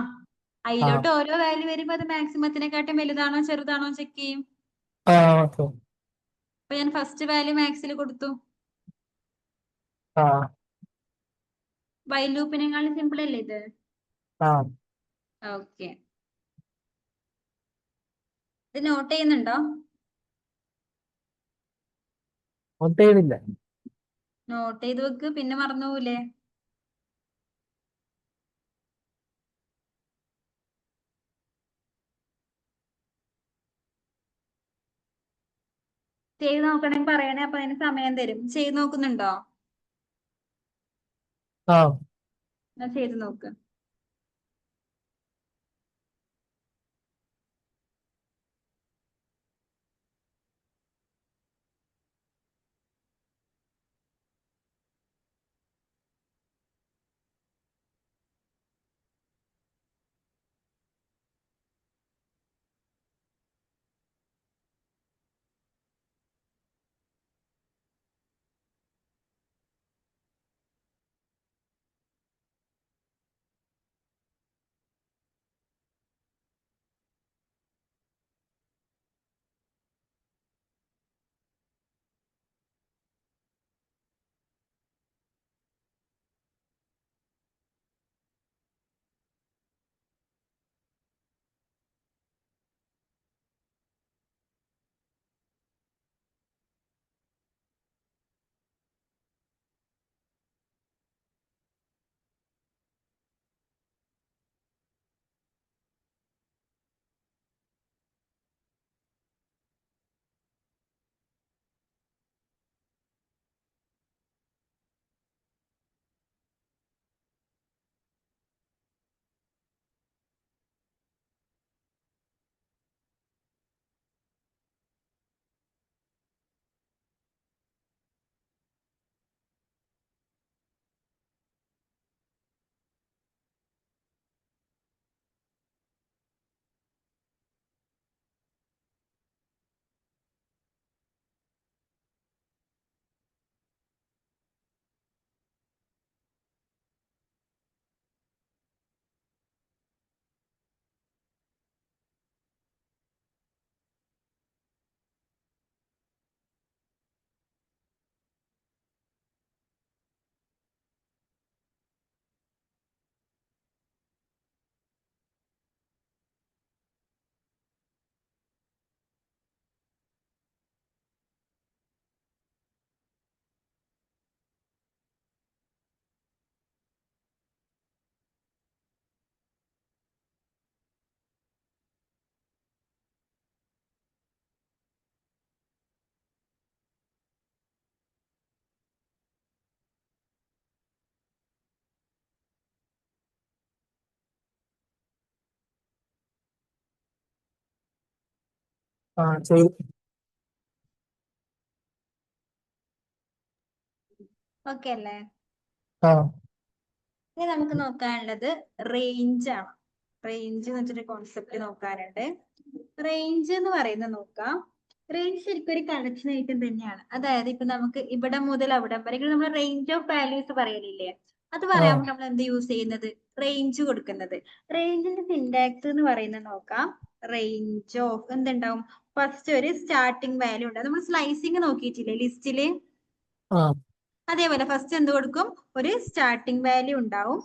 ഐയിലോട്ട് ഓരോ വാല്യൂ വരുമ്പോ അത് മാക്സിമത്തിനെക്കാട്ടും വലുതാണോ ചെറുതാണോ ചെക്ക് ചെയ്യും. അപ്പൊ ഞാൻ ഫസ്റ്റ് വാല്യൂ മാക്സിൽ കൊടുത്തു. വൈൽ ലൂപ്പിനെക്കാളും സിമ്പിൾ അല്ലേ ഇത്? ഓക്കെ, ഇത് നോട്ട് ചെയ്യുന്നുണ്ടോ? നോട്ട് ചെയ്തില്ല. നോട്ട് ചെയ്ത് വെക്ക്, പിന്നെ മറന്നു പോവില്ലേ? ചെയ്ത് നോക്കണമെങ്കിൽ പറയണേ, അപ്പൊ അതിന് സമയം തരും. ചെയ്ത് നോക്കുന്നുണ്ടോ? എന്നാ ചെയ്ത് നോക്ക്. ചെയ്തു. ഓക്കെ അല്ലേ? ആ ഇനി നമുക്ക് നോക്കാനുള്ളത് റേഞ്ച് ആണ്. റേഞ്ച് എന്ന് വെച്ചിട്ട് കോൺസെപ്റ്റ് നോക്കാനുണ്ട്. റേഞ്ച് എന്ന് പറയുന്നത് നോക്കാം. റേഞ്ച് ശരിക്കും ഒരു കണക്ഷൻ ഐറ്റം തന്നെയാണ്. അതായത് ഇപ്പൊ നമുക്ക് ഇവിടെ മുതൽ അവിടെ വരെ നമ്മൾ റേഞ്ച് ഓഫ് വാല്യൂസ് പറയലില്ലേ, അത് പറയാൻ നമ്മൾ എന്ത് യൂസ് ചെയ്യുന്നത്? റേഞ്ച് കൊടുക്കുന്നത്. റേഞ്ചിന്റെ സിന്റാക്സ് എന്ന് പറയുന്നത് നോക്കാം. റേഞ്ച് ഓഫ് എന്തുണ്ടാവും? ഫസ്റ്റ് ഒരു സ്റ്റാർട്ടിംഗ് വാല്യൂ ഉണ്ട്. നമ്മൾ സ്ലൈസിങ് നോക്കിയിട്ടില്ലേ ലിസ്റ്റില്? ആ അതേപോലെ ഫസ്റ്റ് എന്ത് കൊടുക്കും? ഒരു സ്റ്റാർട്ടിംഗ് വാല്യൂ ഉണ്ടാവും.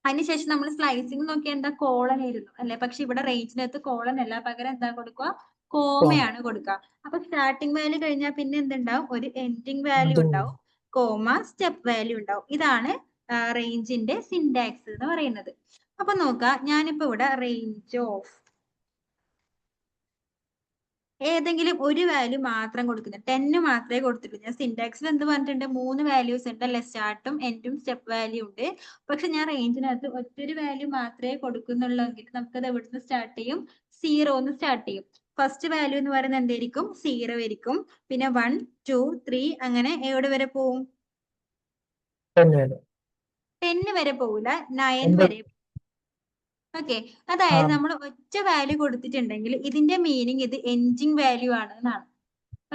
അതിനുശേഷം നമ്മൾ സ്ലൈസിങ് നോക്കിയാൽ എന്താ? കോളൻ ആയിരുന്നു അല്ലെ? പക്ഷെ ഇവിടെ റേഞ്ചിനകത്ത് കോളൻ അല്ല, പകരം എന്താ കൊടുക്കുക? കോമയാണ് കൊടുക്കുക. അപ്പൊ സ്റ്റാർട്ടിംഗ് വാല്യൂ കഴിഞ്ഞാൽ പിന്നെ എന്തുണ്ടാവും? ഒരു എൻഡിങ് വാല്യൂ ഉണ്ടാവും, കോമ, സ്റ്റെപ്പ് വാല്യൂ ഉണ്ടാവും. ഇതാണ് റേഞ്ചിന്റെ സിന്റാക്സ് എന്ന് പറയുന്നത്. അപ്പൊ നോക്കാം, ഞാനിപ്പോ ഇവിടെ റേഞ്ച് ഓഫ് ഏതെങ്കിലും ഒരു വാല്യൂ മാത്രം കൊടുക്കുന്നത്, 10 മാത്രമേ കൊടുത്തിട്ടുള്ളൂ. ഞാൻ സിന്റാക്സിൽ എന്ത് പറഞ്ഞിട്ടുണ്ട്? 3 വാല്യൂസ് ഉണ്ട് അല്ലെ? സ്റ്റാർട്ടും എൻഡും സ്റ്റെപ്പ് വാല്യൂ ഉണ്ട്. പക്ഷെ ഞാൻ റേഞ്ചിനകത്ത് ഒറ്റൊരു വാല്യൂ മാത്രമേ കൊടുക്കുന്നുള്ളെങ്കിൽ നമുക്കത് എവിടുന്ന് സ്റ്റാർട്ട് ചെയ്യും? 0 സ്റ്റാർട്ട് ചെയ്യും. ഫസ്റ്റ് വാല്യൂ എന്ന് പറയുന്നത് എന്തായിരിക്കും? 0 ആയിരിക്കും. പിന്നെ 1, 2, 3 അങ്ങനെ എവിടെ വരെ പോവും? 10 വരെ പോവില്ല, 9 വരെ. ഓക്കെ, അതായത് നമ്മൾ ഒറ്റ വാല്യൂ കൊടുത്തിട്ടുണ്ടെങ്കിൽ ഇതിന്റെ മീനിങ് ഇത് എൻഡിങ് വാല്യൂ ആണ് എന്നാണ്.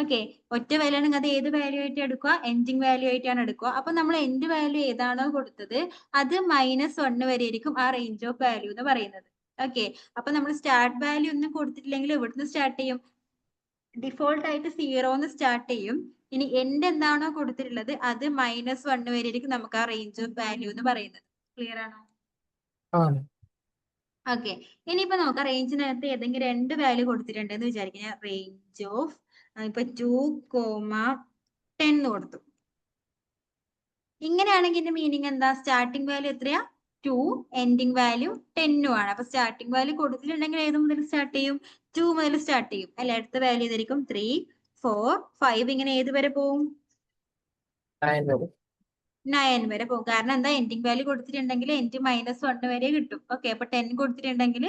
ഓക്കെ, ഒറ്റ വാല്യൂ ആണെങ്കിൽ അത് ഏത് വാല്യൂ ആയിട്ട് എടുക്കുക? എൻഡിങ് വാല്യൂ ആയിട്ടാണ് എടുക്കുക. അപ്പൊ നമ്മൾ എൻഡ് വാല്യൂ ഏതാണോ കൊടുത്തത് അത് -1 വരെ ആയിരിക്കും ആ റേഞ്ച് ഓഫ് വാല്യൂ എന്ന് പറയുന്നത്. ഓക്കെ, അപ്പൊ നമ്മൾ സ്റ്റാർട്ട് വാല്യൂ ഒന്നും കൊടുത്തിട്ടില്ലെങ്കിൽ ഇവിടുന്ന് സ്റ്റാർട്ട് ചെയ്യും? ഡിഫോൾട്ട് ആയിട്ട് 0 സ്റ്റാർട്ട് ചെയ്യും. ഇനി എൻഡ് എന്താണോ കൊടുത്തിട്ടുള്ളത് അത് -1 വരെ ആയിരിക്കും നമുക്ക് ആ റേഞ്ച് ഓഫ് വാല്യൂ എന്ന് പറയുന്നത്. ക്ലിയർ ആണോ? ഓക്കെ, ഇനിയിപ്പോ നോക്കാം. റേഞ്ചിനകത്ത് ഏതെങ്കിലും 2 വാല്യൂ കൊടുത്തിട്ടുണ്ട് എന്ന് വിചാരിക്കുക. റേഞ്ച് ഓഫ് ഇപ്പൊ 2,10 കൊടുത്തു. ഇങ്ങനെയാണെങ്കിൽ ഇതിന്റെ മീനിങ് എന്താ? സ്റ്റാർട്ടിംഗ് വാല്യൂ എത്രയാ? 2, എൻഡിങ് വാല്യൂ 10 ആണ്. അപ്പൊ സ്റ്റാർട്ടിംഗ് വാല്യൂ കൊടുത്തിട്ടുണ്ടെങ്കിൽ ഏത് മുതൽ സ്റ്റാർട്ട് ചെയ്യും? 2 മുതൽ സ്റ്റാർട്ട് ചെയ്യും അല്ലെ? അടുത്ത വാല്യൂ ഇതായിരിക്കും 3, 4, 5 ഇങ്ങനെ ഏത് വരെ പോവും? 9 വരെ പോകും. കാരണം എന്താ? എൻഡിങ് വാല്യൂ കൊടുത്തിട്ടുണ്ടെങ്കിൽ എൻഡ് -1 വരെ കിട്ടും. ഓക്കെ, അപ്പൊ 10 കൊടുത്തിട്ടുണ്ടെങ്കിൽ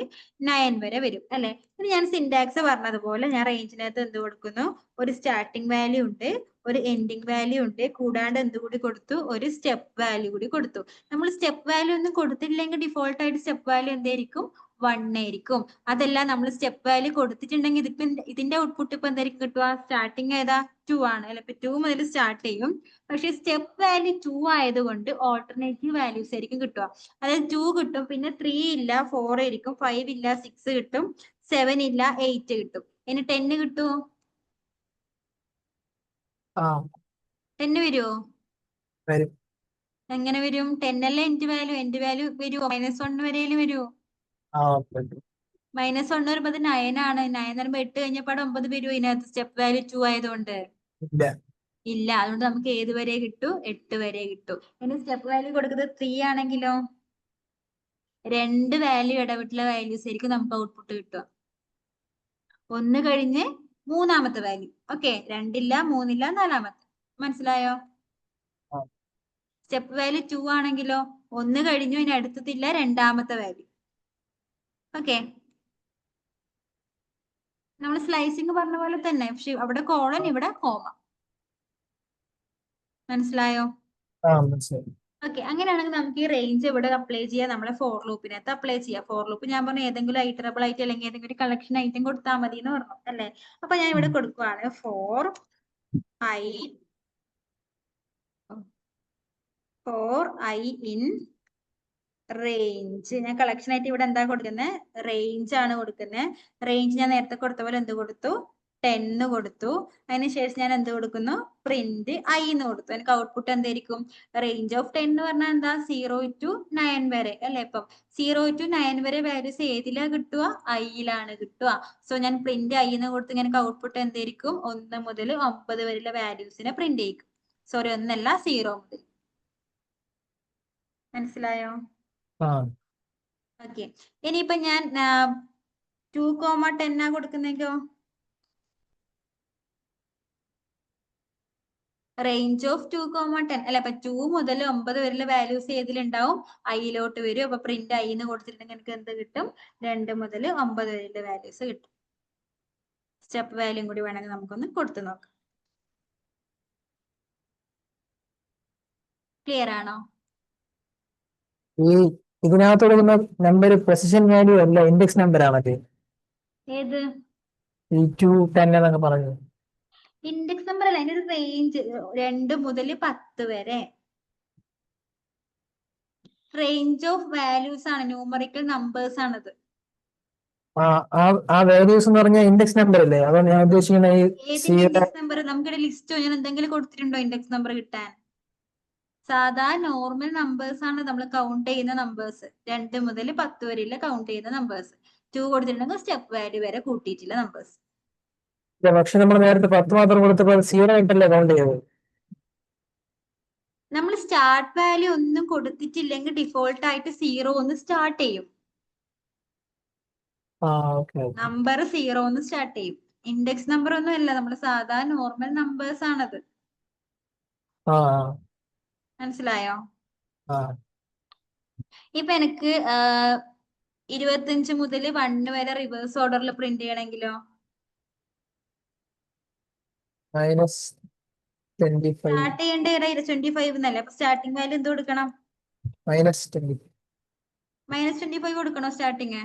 9 വരെ വരും അല്ലെ? ഇനി ഞാൻ സിന്റാക്സ് പറഞ്ഞതുപോലെ ഞാൻ റേഞ്ചിനകത്ത് എന്ത് കൊടുക്കുന്നു? ഒരു സ്റ്റാർട്ടിംഗ് വാല്യൂ ഉണ്ട്, ഒരു എൻഡിങ് വാല്യൂ ഉണ്ട്, കൂടാണ്ട് എന്ത് കൂടി കൊടുത്തു? ഒരു സ്റ്റെപ്പ് വാല്യൂ കൂടി കൊടുത്തു. നമ്മൾ സ്റ്റെപ്പ് വാല്യൂ ഒന്നും കൊടുത്തിട്ടില്ലെങ്കിൽ ഡിഫോൾട്ട് ആയിട്ട് സ്റ്റെപ്പ് വാല്യൂ എന്തായിരിക്കും? 1 ആയിരിക്കും. അതല്ല, നമ്മൾ സ്റ്റെപ്പ് വാല്യൂ കൊടുത്തിട്ടുണ്ടെങ്കിൽ ഇതിന്റെ ഔട്ട്പുട്ട് ഇപ്പൊ എന്തായിരിക്കും കിട്ടുക? സ്റ്റാർട്ടിങ് ഏതാ? 2 ആണ് അല്ലെ? ഇപ്പൊ 2 മുതൽ സ്റ്റാർട്ട് ചെയ്യും. പക്ഷെ സ്റ്റെപ്പ് വാല്യൂ 2 ആയതുകൊണ്ട് ഓൾട്ടർനേറ്റീവ് വാല്യൂസ് ആയിരിക്കും കിട്ടുക. അതായത് 2 കിട്ടും, പിന്നെ 3 ഇല്ല, 4 ആയിരിക്കും, 5 ഇല്ല, 6 കിട്ടും, 7 ഇല്ല, 8 കിട്ടും. ഇനി 10 കിട്ടുമോ? 10 വരുമോ? എങ്ങനെ വരും? 10 അല്ലേ എൻഡ് വാല്യൂ? എൻഡ് വാല്യൂ വരുമോ? -1 വരെയും വരുമോ? -1 വരുമ്പോ 9 ആണ്. 9 വരുമ്പോ 8 കഴിഞ്ഞപ്പാട് 9 വരുമോ ഇതിനകത്ത്? സ്റ്റെപ്പ് വാല്യൂ 2 ആയതുകൊണ്ട് ഇല്ല. അതുകൊണ്ട് നമുക്ക് ഏത് വരെ കിട്ടൂ? 8 വരെ കിട്ടൂ. ഇനി സ്റ്റെപ്പ് വാല്യൂ കൊടുക്കുന്നത് 3 ആണെങ്കിലോ? 2 വാല്യൂ ഇടവിട്ടുള്ള വാല്യൂസ് ആയിരിക്കും നമുക്ക് ഔട്ട്പുട്ട് കിട്ടുക. 1 കഴിഞ്ഞ് 3ാമത്തെ വാല്യൂ. ഓക്കെ, 2 ഇല്ല, 3 ഇല്ല, 4ാമത്തെ. മനസ്സിലായോ? സ്റ്റെപ്പ് വാല്യൂ 2 ആണെങ്കിലോ 1 കഴിഞ്ഞു, ഇനി അടുത്തതില്ല, 2ാമത്തെ വാല്യൂ. ഓക്കെ, നമ്മൾ സ്ലൈസിങ് പറഞ്ഞ പോലെ തന്നെ, പക്ഷെ അവിടെ കോളൻ, ഇവിടെ കോമ. മനസ്സിലായോ? ഓക്കെ, അങ്ങനെയാണെങ്കിൽ നമുക്ക് ഈ റേഞ്ച് ഇവിടെ അപ്ലൈ ചെയ്യാം. നമ്മളെ ഫോർ ലൂപ്പിനകത്ത് അപ്ലൈ ചെയ്യാം. ഫോർ ലൂപ്പ് ഞാൻ പറഞ്ഞു ഏതെങ്കിലും ഐറ്ററബിൾ ആയിട്ട് അല്ലെങ്കിൽ ഏതെങ്കിലും കളക്ഷൻ ഐറ്റം കൊടുത്താൽ മതി എന്ന് പറഞ്ഞു അല്ലെ? അപ്പൊ ഞാൻ ഇവിടെ കൊടുക്കുവാണ് ഫോർ ഐ ഇൻ റേഞ്ച്. ഞാൻ കളക്ഷൻ ആയിട്ട് ഇവിടെ എന്താ കൊടുക്കുന്നത്? റേഞ്ച് ആണ് കൊടുക്കുന്നത്. റേഞ്ച് ഞാൻ നേരത്തെ കൊടുത്ത പോലെ എന്ത് കൊടുത്തു? 10 കൊടുത്തു. അതിനുശേഷം ഞാൻ എന്ത് കൊടുക്കുന്നു? പ്രിന്റ് ഐ എന്ന് കൊടുത്തു. എനിക്ക് ഔട്ട്പുട്ട് എന്തായിരിക്കും? റേഞ്ച് ഓഫ് 10 എന്ന് പറഞ്ഞാൽ എന്താ? 0 to 9 വരെ അല്ലെ? ഇപ്പം 0 to 9 വരെ വാല്യൂസ് ഏതിലാ കിട്ടുക? ഐയിലാണ് കിട്ടുക. സോ ഞാൻ പ്രിന്റ് ഐ എന്ന് കൊടുത്ത് എനിക്ക് ഔട്ട്പുട്ട് എന്തായിരിക്കും? 1 മുതൽ 9 വരെയുള്ള വാല്യൂസിനെ പ്രിന്റ് ചെയ്യും. സോറി, 1 അല്ല, 0 മുതൽ. മനസ്സിലായോ? ഓക്കെ, ഇനിയിപ്പൊ ഞാൻ 2,10 കൊടുക്കുന്നെങ്കോ റേഞ്ച് ഓഫ് 2,10 അല്ല, അപ്പൊ 2 മുതൽ 9 വരെയുള്ള വാല്യൂസ് ഏതിലുണ്ടാവും? ഐയിലോട്ട് വരും. അപ്പൊ പ്രിന്റ് ഐ എന്ന് കൊടുത്തിട്ടുണ്ടെങ്കിൽ എനിക്ക് എന്ത് കിട്ടും? 2 മുതൽ 9 വരെയുള്ള വാല്യൂസ് കിട്ടും. സ്റ്റെപ്പ് വാല്യൂ കൂടി വേണമെങ്കിൽ നമുക്കൊന്ന് കൊടുത്തു നോക്കാം. ക്ലിയർ ആണോ? ഈ ഇതിനകത്ത് കൊടുക്കുന്ന നമ്പർ പൊസിഷൻ വാല്യൂ അല്ല, ഇൻഡെക്സ് നമ്പർ ആണത്. ഏത് ഈ 210 എന്നൊക്കെ പറഞ്ഞു. ഇൻഡെക്സ് നമ്പർ അല്ല, അതിന്റെ ഒരു റേഞ്ച് 2 മുതൽ 10 വരെ റേഞ്ച് ഓഫ് വാല്യൂസ് ആണ്, ന്യൂമറിക്കൽ നമ്പേഴ്സ് ആണത്. ആ വാല്യൂസ് എന്ന് പറഞ്ഞാൽ ഇൻഡെക്സ് നമ്പർ അല്ലേ? അതാണ് ഞാൻ ഉദ്ദേശിക്കുന്ന ഈ ഏതിന്റെ ഇൻഡെക്സ് നമ്പർ? നമുക്കിവിടെ ലിസ്റ്റോ ഞാൻ എന്തെങ്കിലും കൊടുത്തിട്ടുണ്ടോ ഇൻഡെക്സ് നമ്പർ കിട്ടാൻ? സാധാ നോർമൽ നമ്പേഴ്സ് ആണ് നമ്മൾ കൗണ്ട് ചെയ്യുന്ന നമ്പേഴ്സ്. 2 മുതൽ 10 വരെയുള്ള കൗണ്ട് ചെയ്യുന്ന നമ്പേഴ്സ്. 2 കൊടുത്തിട്ടുണ്ടെങ്കിൽ സ്റ്റെപ്പ് വാല്യൂ വരെ കൂട്ടിയിട്ടുള്ള നമ്പേഴ്സ്. പക്ഷെ നമ്മൾ നേരത്തെ 10 മാത്രം കൊടുത്തപ്പോൾ 0 ആയിട്ടല്ലേ കൗണ്ട് ചെയ്തത്? നമ്മൾ സ്റ്റാർട്ട് വാല്യൂ ഒന്നും കൊടുത്തിട്ടില്ലെങ്കിൽ ഡിഫോൾട്ട് ആയിട്ട് 0 ഒന്ന് സ്റ്റാർട്ട് ചെയ്യും. നമ്പർ 0 ഒന്ന് സ്റ്റാർട്ട് ചെയ്യും. ഇൻഡെക്സ് നമ്പർ ഒന്നും അല്ല, നമ്മൾ സാധാ നോർമൽ നമ്പേഴ്സ് ആണത്. മനസ്സിലായോ? ഇപ്പൊ എനിക്ക് 25 മുതൽ 1 വരെ റിവേഴ്സ് ഓർഡറിൽ പ്രിന്റ് ചെയ്യണമെങ്കിലോ? സ്റ്റാർട്ട് ചെയ്യേണ്ട 25 എന്നല്ലേ? അപ്പൊ സ്റ്റാർട്ടിംഗ് വാല്യൂ എന്ത് കൊടുക്കണം? -25 കൊടുക്കണോ സ്റ്റാർട്ടിങ്?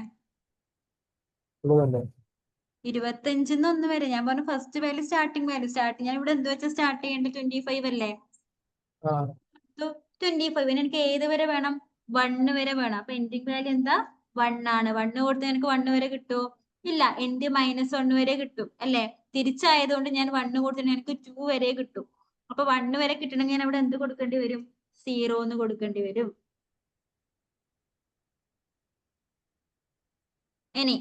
25 1 വരെ ഞാൻ പറഞ്ഞു. First value starting value. Starting ഞാൻ ഇവിടെ എന്ത് വെച്ചാൽ സ്റ്റാർട്ട് ചെയ്യേണ്ടത് 25 അല്ലേ? 25 എനിക്ക് ഏത് വരെ വേണം? 1 വരെ വേണം. അപ്പൊ എൻഡിങ് വാല്യൂ എന്താ? 1 ആണ്. 1 കൊടുത്താൽ എനിക്ക് 1 വരെ കിട്ടുമോ? ഇല്ല, എൻഡ് -1 വരെ കിട്ടും അല്ലെ? തിരിച്ചായതുകൊണ്ട് ഞാൻ 1 കൊടുത്തിട്ട് എനിക്ക് 2 വരെ കിട്ടും. അപ്പൊ 1 വരെ കിട്ടണമെങ്കിൽ ഞാൻ അവിടെ എന്ത് കൊടുക്കേണ്ടി വരും? 0 എന്ന് കൊടുക്കേണ്ടി വരും. ഇനി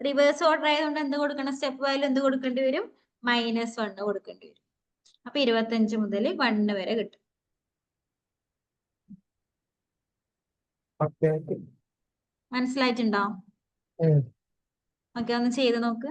റിവേഴ്സ് ഓർഡർ ആയതുകൊണ്ട് എന്ത് കൊടുക്കണം? സ്റ്റെപ്പ് വാല്യൂ എന്ത് കൊടുക്കേണ്ടി വരും? -1 കൊടുക്കേണ്ടി വരും. അപ്പൊ 25 മുതൽ 1 വരെ കിട്ടും. മനസ്സിലായിട്ടുണ്ടോ? ഓക്കെ, ഒന്ന് ചെയ്ത് നോക്ക്.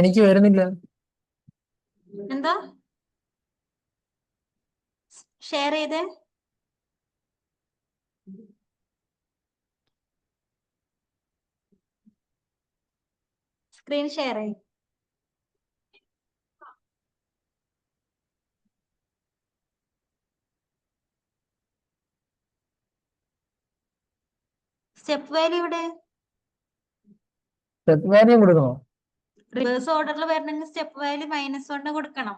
എനിക്ക് വരുന്നില്ല. എന്താ ഷെയർ ചെയ്തേ? സ്ക്രീൻ ഷെയർ ചെയ്യും. സ്റ്റെപ്പ് വാല്യൂ ഇവിടെ സ്റ്റെപ്പ് വാല്യൂ കൊടുക്കണോ? റിവേഴ്സ് ഓർഡറിൽ വരണമെങ്കിൽ സ്റ്റെപ്പ് വാല്യൂ -1 കൊടുക്കണം.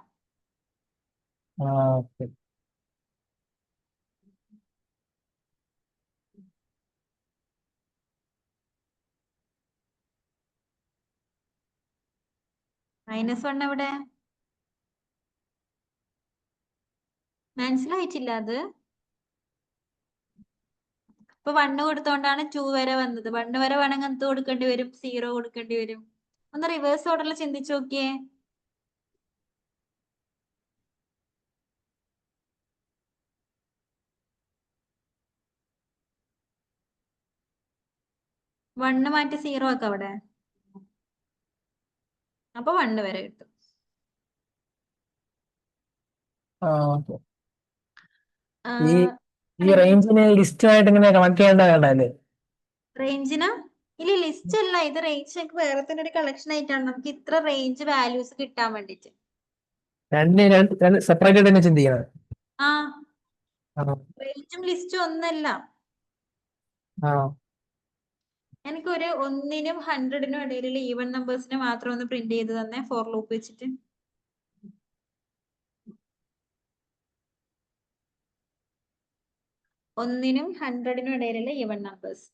ഓക്കെ. -1 എവിടെ? മനസ്സിലായിട്ടില്ല അത്? ഇപ്പൊ 1 കൊടുത്തോണ്ടാണ് 2 വരെ വന്നത്. 1 വരെ വേണമെങ്കിൽ എന്ത് കൊടുക്കേണ്ടി വരും? 0 കൊടുക്കേണ്ടി വരും. ഒന്ന് റിവേഴ്സ് ഓർഡറിൽ ചിന്തിച്ചു നോക്കിയേ. വണ്ണ് മാറ്റി 0 ആക്കാം അവിടെ. അപ്പൊ 1 വരെ കിട്ടും. ആ ഓക്കെ. ആ, ഈ ഈ റേഞ്ചിന് ലിസ്റ്റുമായിട്ട് ഇങ്ങനെ കണക്ട് ചെയ്യേണ്ടതല്ലേ? റേഞ്ചിന് ഇല്ല, ലിസ്റ്റ് അല്ല ഇത്. റേഞ്ച് ഞങ്ങൾക്ക് വേറെ തന്നെ ഒരു കളക്ഷൻ ആയിട്ടാണ്. നമുക്ക് ഇത്ര റേഞ്ച് വാല്യൂസ് കിട്ടാൻ വേണ്ടിട്ട്. രണ്ട് സെപ്പറേറ്റ് ആയിട്ട് തന്നെ ചിന്തിക്കണം. ആ, ആ റേഞ്ചും ലിസ്റ്റും ഒന്നല്ല. ആ എനിക്ക് ഒരു 1-നും 100-നും ഇടയിലുള്ള ഈവൻ നമ്പേഴ്സിനെ മാത്രം ഒന്ന് പ്രിന്റ് ചെയ്ത് തന്നെ ഫോർ ലൂപ്പ് വെച്ചിട്ട്. ഒന്നിനും 100-നും ഇടയിലുള്ള ഈവൻ നമ്പേഴ്സ്.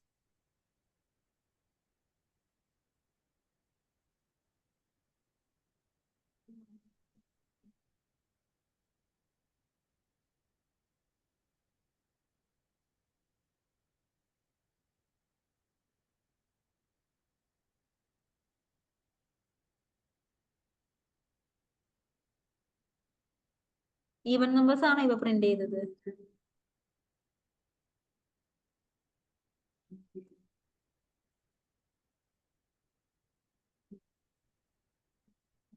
ഈവൻ നമ്പേഴ്സ് ആണോ ഇവ പ്രിന്റ് ചെയ്തത്?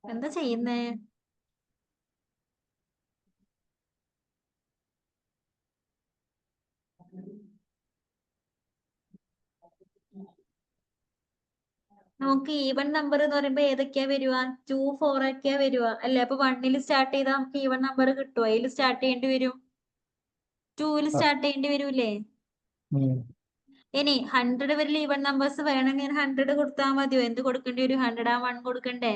എന്താ ചെയ്യുന്നേ? നമുക്ക് ഈവൻ നമ്പർ എന്ന് പറയുമ്പോ ഏതൊക്കെയാ വരുക? 2, 4 ഒക്കെയാ വരുക അല്ലെ? അപ്പൊ 1-ൽ സ്റ്റാർട്ട് ചെയ്താൽ നമുക്ക് ഈവൻ നമ്പർ കിട്ടുമോ? അതിൽ സ്റ്റാർട്ട് ചെയ്യേണ്ടി വരും. 2-ൽ സ്റ്റാർട്ട് ചെയ്യേണ്ടി വരൂലേ? ഇനി 100 വരെയുള്ള ഈവൻ നമ്പേഴ്സ് വേണമെങ്കിൽ 100 കൊടുത്താൽ മതിയോ? എന്ത് കൊടുക്കേണ്ടി വരും? 101 കൊടുക്കണ്ടേ?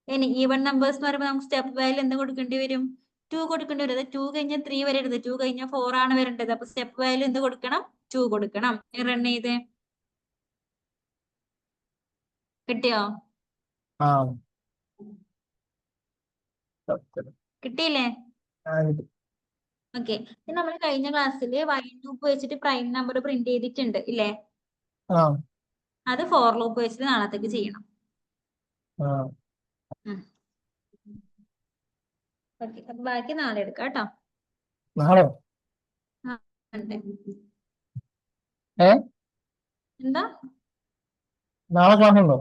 ഇനി ഈവൻ നമ്പേഴ്സ് എന്ന് പറയുമ്പോൾ നമുക്ക് സ്റ്റെപ്പ് വാല്യൂ എന്ത് കൊടുക്കേണ്ടി വരും? 2 കൊടുക്കേണ്ടി വരും. അത് 2 കഴിഞ്ഞാൽ 3 വരരുത്. 2 കഴിഞ്ഞാൽ 4 ആണ് വരേണ്ടത്. അപ്പൊ സ്റ്റെപ്പ് വാല്യൂ എന്ത് കൊടുക്കണം? 2 കൊടുക്കണം. റൺ ചെയ്തേ. കിട്ടിയോ? ആ കിട്ടിയില്ലേ? ഓക്കെ. നമ്മൾ കഴിഞ്ഞ ക്ലാസ്സിൽ വൈൽ ലൂപ്പ് വെച്ചിട്ട് പ്രൈം നമ്പർ പ്രിന്റ് ചെയ്തിട്ടുണ്ട് ഇല്ലേ? ആ അത് ഫോർ ലൂപ്പ് വെച്ചിട്ട് നാളത്തേക്ക് ചെയ്യണം. ആ ഓക്കെ. അപ്പൊ ബാക്കി നാളെ എടുക്കാം കേട്ടോ. നാളെ ഉണ്ട്. ഏ എന്താ? നാളെ ക്ലാസ് ഉണ്ടോ?